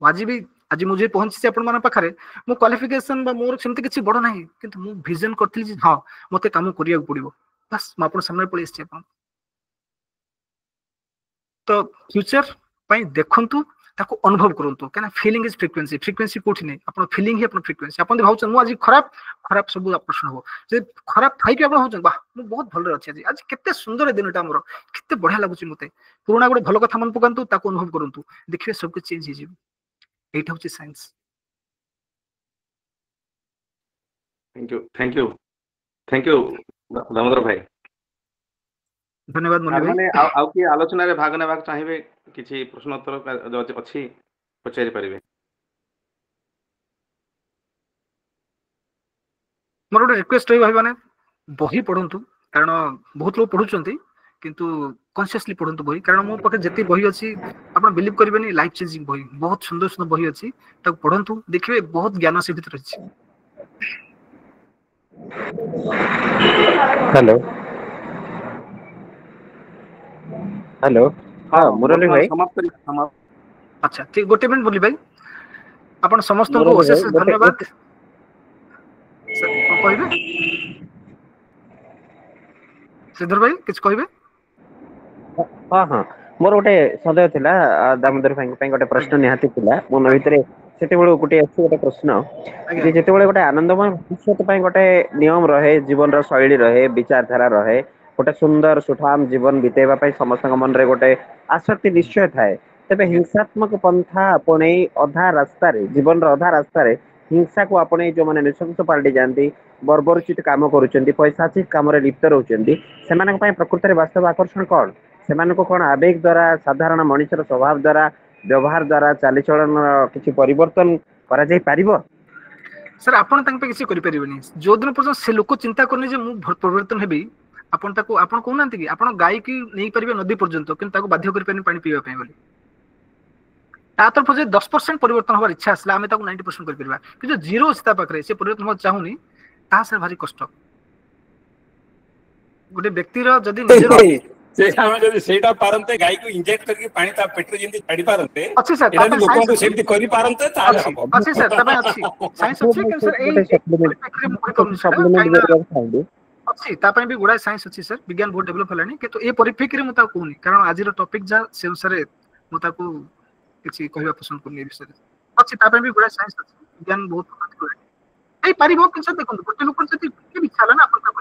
आज भी आज मुझे पहुंची आपण पाखे मो क्वालिफिकेशन मोर सेमती किसी बड़ ना कि विजन करी हाँ मत कम करा पड़ो बस मुझे सामने पलि आस तो फ्यूचर देखु ताको अनुभव करंतु क्या फीलिंग इज फ्रिक्वेंसी फ्रिक्वेंसी कोठी नहीं अपन फीलिंग ही अपन फ्रिक्वेंसी अपन भाव मु आज खराब खराब सब आकर्षण हो जे खराब थाई अपन हो वाह मु बहुत भल अच्छी आज आज केते सुंदर दिनटा मोर केते बढ़िया लागुची मते पुराना गोटे भल कथा मन पकांतु ताको अनुभव करंतु देखिए सब कुछ चेंज हो जिवो एटा होची साइंस थैंक यू दामोदर भाई धन्यवाद मुरली भाई माने आउ की आलोचना रे भाग नेबाक चाहिबे किछि प्रश्नोत्तर अछि पचारि परिबे मोर गोटे रिक्वेस्ट रही भाई माने बही पढ़ंतु कारण बहुत लोग पढ़ुचंती किंतु कॉन्शियसली पढ़ंतु बही कारण मो पाखे जति बही अछि आपण बिलीव करबेनी लाइफ चेंजिंग बही बहुत सुंदर सुंदर बही अछि ताको पढ़ंतु देखिबे बहुत ज्ञान से भीतर अछि हेलो हेलो हाँ मुरली भाई अच्छा ठीक गोटे मिनट बोली भाई आपण समस्त को अशेष धन्यवाद कहबे श्रीधर भाई किछ कहबे हाँ हाँ मोर गोटे सदय थिला दामोदर भाई पे गोटे प्रश्न निहाती थिला मन भितरे सेते बेले गोटे अछि गोटे प्रश्न जे जेते बेले गोटे आनंदमय भविष्य पय गोटे नियम रहे जीवन रो शैली रहे विचारधारा रहे गोटे सुंदर सुठाम जीवन बितेबा पय समस्त मन रे गोटे आसक्ति निश्चय थाए तबे हिंसात्मक पंथा आपणे अधा रास्ता रे जीवन रो अधा रास्ता रे हिंसा को आपणे जो माने निशंस पाल्टी जानती बर्बरचित काम करूचंती पैसाचित काम रे लिप्त रहउचंती सेमान पय प्रकृति रे वास्तव आकर्षण कोन सेमान को कोन आवेग द्वारा साधारण मनुष्यर स्वभाव द्वारा व्यवहार द्वारा चालीचलन किछि परिवर्तन करा जाय पारिबो सर आपण तंग पे किछि करि परिबनी जो दिन पर्यंत से लोक चिंता करने जे मु परिवर्तन हेबी आपण ताको आपण कहउनांती कि आपण गाय की नहीं परिबे नदी पर्यंत किंतु ताको बाध्य करि पानी पानी पीवा पय बोली ता तरफ जे 10% परिवर्तन होबार इच्छा असला हमें ताको 90% करि परबा कि जो जीरो स्थिता पाखरे से परिवर्तन हो चाहुनी ता से भारी कष्ट गोटे व्यक्ति रो जदी निजरो से हम जदी सेटा पारंते गाय को इंजेक्ट करके पानी ता पेट रे जेंति छाडी पारंते अच्छी सर एटा लोकन को सेमति करि पारंते ता अच्छी सर तबे अच्छी साइंस अच्छी कि सर ए सप्लीमेंट खाइबे अच्छी तापय भी गुडा साइंस अच्छी सर विज्ञान बहुत डेवलप हलानी किंतु ए परिप्रेक्षी रे मता कहूनी कारण आज रो टॉपिक जा से अनुसार मता को किछि कहबा पसंद करनी विषय अच्छी तापय भी गुडा साइंस अच्छी विज्ञान बहुत ए परिभव किछ देखो गोटे लोक जति के विचार ना अपन कर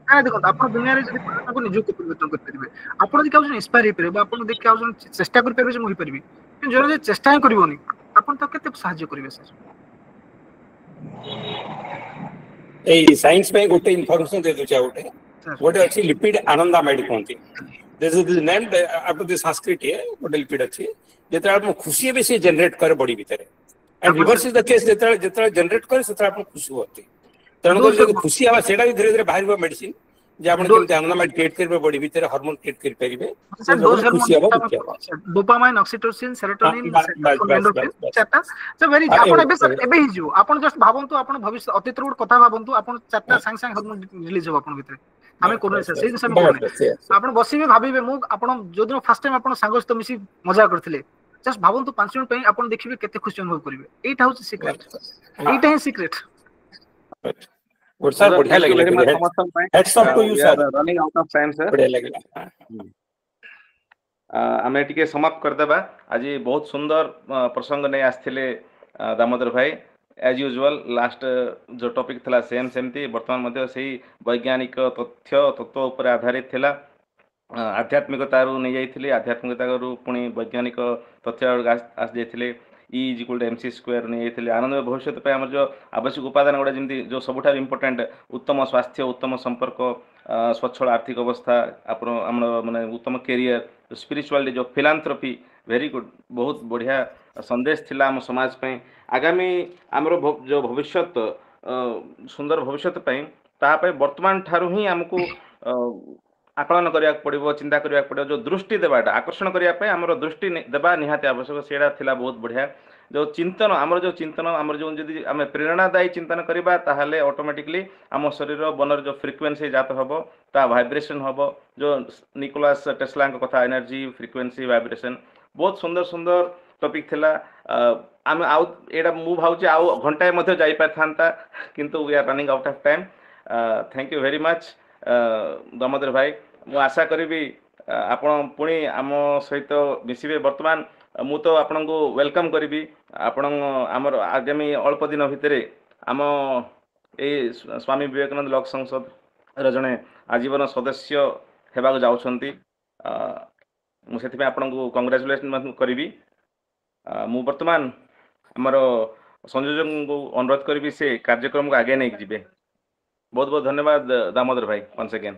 पारे देखो अपन दुनिया रे जति को निजुक परिवर्तन कर परिबे अपन देखा इंस्पायर हे परिबे अपन देख के चेष्टा कर परिबे जे मोहि परिबे कि जो जे चेष्टा ही करबोनी अपन तो केते सहाय्य करिवे सर ए साइंस में गोटे इन्फॉर्मेशन दे दो गोटे गोटे अछि लिपिड आनंदामाइड कोंती this is named after the Sanskrit है गोटे लिपिड अछि जेतरा आप खुशी बेसी जनरेट करे बॉडी भीतर and reverse is the case जेतरा जेतरा जनरेट करे सेतरा आप खुशी होती ତେଣୁକରି ଯଦି ଖୁସି ହେବା ସେଇଟା ବି ଧୀରେ ଧୀରେ ବାହାରିବ ମେଡିସିନ ଯେ ଆପଣ କେମିତି ଆନନ୍ଦମୟ କ୍ରିଏଟ୍ କରିବେ ବଡି ଭିତରେ ହରମୋନ କ୍ରିଏଟ୍ କରିପାରିବେ ଖୁସି ହବ ଦୁଃଖୀ ହବ ଡୋପାମାଇନ୍ ଅକ୍ସିଟୋସିନ୍ ସେରୋଟୋନିନ୍ ଏଣ୍ଡୋର୍ଫିନ୍ ଚାରିଟା ସେ ଭେରି ଆପଣ ଏବେ ହେଇଯିବ ଆପଣ ଜଷ୍ଟ ଭାବନ୍ତୁ ଆପଣ ଭବିଷ୍ୟତ ଅତୀତର ଗୋଟେ କଥା ଭାବନ୍ତୁ ଆପଣ ଚାରିଟା ସାଙ୍ଗେ ସାଙ୍ଗେ ହରମୋନ ରିଲିଜ ହବ ଆପଣଙ୍କ ଭିତରେ ଆମେ କରୁନେ ସେଇ ଜିନିଷ ଆମେ କରୁନେ ଆପଣ ବସିବେ ଭାବିବେ ମୁଁ ଆପଣ ଯୋଉଦିନ ଫାର୍ଷ୍ଟ ଟାଇମ୍ ଆପଣ ସାଙ୍ଗ ସହିତ ମିଶି ମଜା କରିଥିଲେ ଜଷ୍ଟ ଭାବନ୍ତୁ 5 ମିନିଟ୍ ପାଇଁ ଆପଣ ଦେଖିବେ କେତେ ଖୁସି ଅନୁଭବ କରିବେ ଏଇଟା ହଉଛି ସିକ୍ରେଟ ଏଇଟା ହିଁ ସିକ୍ରେଟ Good sir, बढ़िया Thank you लगे very much समस्तन ପାଇଁ heads off to you we sir are running out of time sir बढ़िया लगे ଆମେ ଟିକେ ସମାପ୍ତ କରିଦେବା ଆଜି ବହୁତ ସୁନ୍ଦର ପ୍ରସଙ୍ଗ ନେଇ ଆସିଥିଲେ ଦାମୋଦର ଭାଇ as usual ଲାଷ୍ଟ जो ଟପିକ ଥିଲା ସେମିତି ବର୍ତ୍ତମାନ ମଧ୍ୟ ସେଇ ବୈଜ୍ଞାନିକ ତତ୍ତ୍ୱ ଉପରେ ଆଧାରିତ ଥିଲା ଆଧ୍ୟାତ୍ମିକତାରୁ ନେଇଯାଇଥିଲେ ଆଧ୍ୟାତ୍ମିକତାରୁ ପୁଣି ବୈଜ୍ଞାନିକ ତଥ୍ୟ ଆସି ଯାଇଥିଲେ E=mc² ନେଇଯାଇଥିଲେ ଆନନ୍ଦମୟ ଭବିଷ୍ୟତ ପାଇଁ ଆମର ଯେଉଁ ଆବଶ୍ୟକ ଉପାଦାନ ଗୁଡ଼ା ଯେମିତି ଯେଉଁ ସବୁଠାରୁ ଇମ୍ପୋର୍ଟାଣ୍ଟ ଉତ୍ତମ ସ୍ୱାସ୍ଥ୍ୟ ଉତ୍ତମ ସମ୍ପର୍କ ସ୍ୱଚ୍ଛଳ ଆର୍ଥିକ ଅବସ୍ଥା ଆମର ମାନେ ଉତ୍ତମ କ୍ୟାରିୟର ସ୍ପିରିଚୁଆଲିଟି ଯେଉଁ ଫିଲାନ୍ଥ୍ରୋପି ଭେରି ଗୁଡ୍ ବହୁତ ବଢ଼ିଆ ସନ୍ଦେଶ ଥିଲା ଆମ ସମାଜ ପାଇଁ ଆଗାମୀ ଆମର ଯେଉଁ ଭବିଷ୍ୟତ ସୁନ୍ଦର ଭବିଷ୍ୟତ ପାଇଁ ତାହା ପାଇଁ ବର୍ତ୍ତମାନ ଠାରୁ ହିଁ ଆମକୁ ଆକଳନ କରିବାକୁ ପଡ଼ିବ ଚିନ୍ତା କରିବାକୁ ପଡ଼ିବ ଯେଉଁ ଦୃଷ୍ଟି ଦେବାଟା ଆକର୍ଷଣ କରିବା ପାଇଁ ଆମର ଦୃଷ୍ଟି ଦେବା ନିହାତି ଆବଶ୍ୟକ ସେଇଟା ଥିଲା ବହୁତ ବଢ଼ିଆ ଯେଉଁ ଚିନ୍ତନ ଆମର ଯେଉଁ ଯଦି ଆମେ ପ୍ରେରଣାଦାୟୀ ଚିନ୍ତନ କରିବା ତାହେଲେ ଅଟୋମେଟିକଲି ଆମ ଶରୀର ବନର ଯେଉଁ ଫ୍ରିକ୍ୱେନ୍ସି ଜାତ ହେବ ତା ଭାଇବ୍ରେସନ୍ ହେବ ଯେଉଁ ନିକୋଲାସ୍ ଟେସ୍ଲାଙ୍କ କଥା ଏନର୍ଜି ଫ୍ରିକ୍ୱେନ୍ସି ଭାଇବ୍ରେସନ୍ ବହୁତ ସୁନ୍ଦର ସୁନ୍ଦର ଟପିକ୍ ଥିଲା ଆମେ ଆଉ ଏଇଟା ମୁଁ ଭାବୁଛି ଆଉ ଘଣ୍ଟାଏ ମଧ୍ୟ ଯାଇପାରିଥାନ୍ତା କିନ୍ତୁ we are running out of time thank you very much Damodar ଭାଇ ମୁଁ ଆଶା କରିବି ଆପଣ ପୁଣି ଆମ ସହିତ ମିଶିବେ ବର୍ତ୍ତମାନ ମୁଁ ତ ଆପଣଙ୍କୁ ୱେଲକମ୍ କରିବି ଆପଣ ଆମର ଆଗାମୀ ଅଳ୍ପ ଦିନ ଭିତରେ ଆମ ଏଇ ସ୍ୱାମୀ ବିବେକାନନ୍ଦ ଲୋକ ସଂସଦର ଜଣେ ଆଜୀବନ ସଦସ୍ୟ ହେବାକୁ ଯାଉଛନ୍ତି ମୁଁ ସେଥିପାଇଁ ଆପଣଙ୍କୁ କଂଗ୍ରାଚୁଲେସନ୍ କରିବି ମୁଁ ବର୍ତ୍ତମାନ ଆମର ସଂଯୋଜକଙ୍କୁ ଅନୁରୋଧ କରିବି ସେ କାର୍ଯ୍ୟକ୍ରମକୁ ଆଗେଇ ନେଇକି ଯିବେ ବହୁତ ବହୁତ ଧନ୍ୟବାଦ ଦାମୋଦର ଭାଇ once again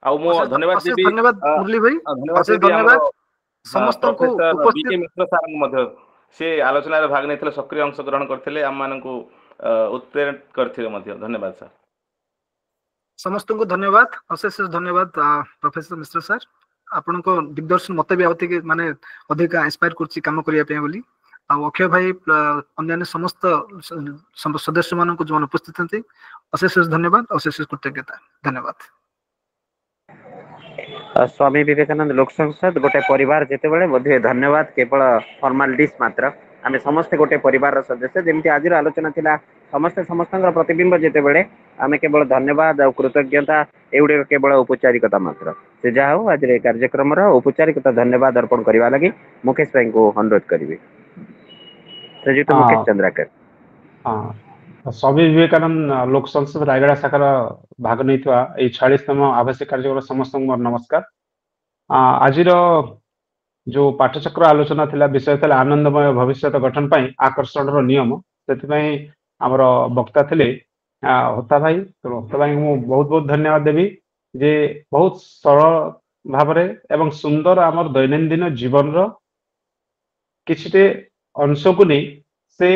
ଆଉ ମୁଁ ଧନ୍ୟବାଦ ଦେବି ଧନ୍ୟବାଦ ମୁରଲି ଭାଇ ଧନ୍ୟବାଦ ସମସ୍ତଙ୍କୁ ବିକେ ମିଶ୍ର ସାର୍ଙ୍କୁ ମଧ୍ୟ ସେ ଆଲୋଚନାରେ ଭାଗ ନେଇଥିଲେ ସକ୍ରିୟ ଅଂଶଗ୍ରହଣ କରିଥିଲେ ଆମମାନଙ୍କୁ ଉତ୍ପ୍ରେରିତ କରିଥିଲେ ମଧ୍ୟ ଧନ୍ୟବାଦ ସାର୍ ସମସ୍ତଙ୍କୁ ଧନ୍ୟବାଦ ଅଶେଷ ଧନ୍ୟବାଦ ପ୍ରଫେସର ମିଶ୍ର ସାର୍ ଆପଣଙ୍କ ଦିଗଦର୍ଶନ ମତେ ବି ଆଉ ଟିକେ ମାନେ ଅଧିକ ଇନ୍ସପାୟାର କରୁଛି କାମ କରିବା ପାଇଁ ବୋଲି ଆଉ ଅକ୍ଷୟ ଭାଇ ଅନ୍ୟାନ୍ୟ ସମସ୍ତ ସଦସ୍ୟ ମାନଙ୍କୁ ଯୋଉମାନେ ଉପସ୍ଥିତ ଅଛନ୍ତି ଅଶେଷ ଧନ୍ୟବାଦ ଅଶେଷ କୃତଜ୍ଞତା ଧନ୍ୟବାଦ स्वामी विवेकानंद लोक संसद गोटे परिवार जितेबाला धन्यवाद केवल फॉर्मालिटीज मात्र आम समस्ते गोटे परिवार सदस्य जमी आज आलोचना थिला समस्ते समस्त प्रतिबिंब जितेबाला आम केवल धन्यवाद और कृतज्ञता एगुड़े केवल औपचारिकता मात्र से जहा हो आज कार्यक्रम औपचारिकता धन्यवाद अर्पण करने लगी मुकेश भाई को अनुरोध करी श्रीजुक्त मुकेश चंद्राकर स्वामी विवेकानंद लोक संसद रायगड़ा शाखार भाग नहीं 46तम आवासीय कार्यक्रम समस्त मोर नमस्कार आज जो पाठचक्र आलोचना थिला विषय थिला आनंदमय भविष्य गठन पाई आकर्षण नियम से आमर वक्ता थिले होता भाई मु बहुत बहुत धन्यवाद देवी जे बहुत सरल भाव एवं सुंदर आमर दैनंदिन जीवन किछटे अंश को नहीं से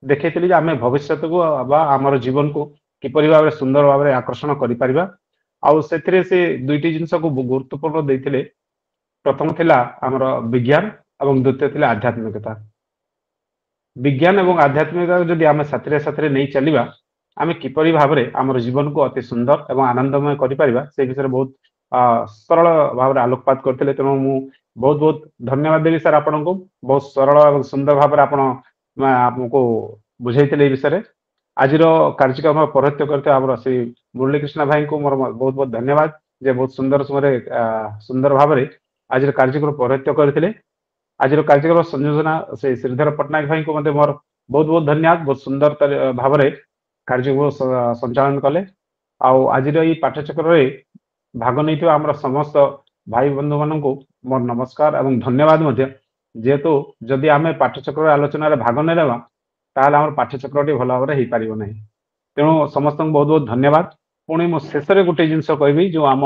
देखते आम भविष्य को आमर जीवन को किपर भाव सुंदर भाव आकर्षण करा से दुईटी जिनस को गुरुत्वपूर्ण देते प्रथम थिला आमर विज्ञान और द्वितीय थिला आध्यात्मिकता विज्ञान और आध्यात्मिकता जदि आम साथी साथी नहीं चलवा आम किपर भाव आमर जीवन को अति सुंदर और आनंदमय कर से विषय बहुत सरल भाव आलोकपात करते तेणु मु बहुत बहुत धन्यवाद देवी सर आपन को बहुत सरल और सुंदर भाव आपको बुझाई विषय आज कार्यक्रम पौरोहित्य करते श्री मुरली कृष्ण भाई को मोर बहुत बहुत धन्यवाद जे बहुत सुंदर समय सुंदर भाव आज कार्यक्रम पौरोहित्य करते आज कार्यक्रम संयोजना से श्रीधर पट्टनायक भाई को मोर बहुत बहुत धन्यवाद बहुत सुंदर भाव कार्यक्रम संचालन कले आज पाठचक्र भाग नहीं आम समस्त भाई बंधु मान मोर नमस्कार और धन्यवाद जेहेतु जदि आम पाठचक्र आलोचना भाग नहीं ताल आम पाठचक्र भल भाव हो पार ना तेणु समस्त बहुत बहुत धन्यवाद पुणी मु शेष गोटे जिनस कहि जो आम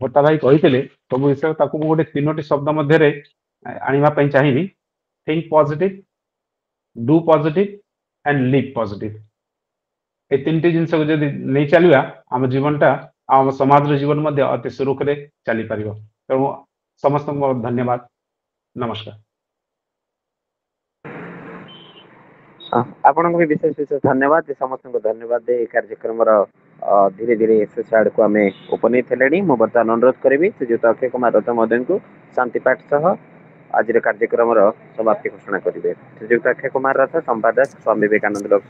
होता भाई कही सब विषय गोटे 3टी शब्द मध्य आने चाहिए think positive do positive and live positive ए तीनटी जिनस को जदि नहीं चलिया आम जीवनटा आम समाज जीवन मध्य अति सुरुखुरे चली पारिबो। तेणु समस्त को धन्यवाद, नमस्कार। आपन को भी विशेष विशेष धन्यवाद, समस्त को धन्यवाद। ए कार्यक्रम धीरे धीरे शेष आड़ को आम उपनीत हेले। मु बर्तमान अनुरोध करी श्रीजुत अक्षय कुमार रथ महोदय को शांति पाठ सह आज कार्यक्रम समाप्ति घोषणा करेंगे। श्रीजुत अक्षय कुमार रथ, संपादक, स्वामी विवेकानंद लोक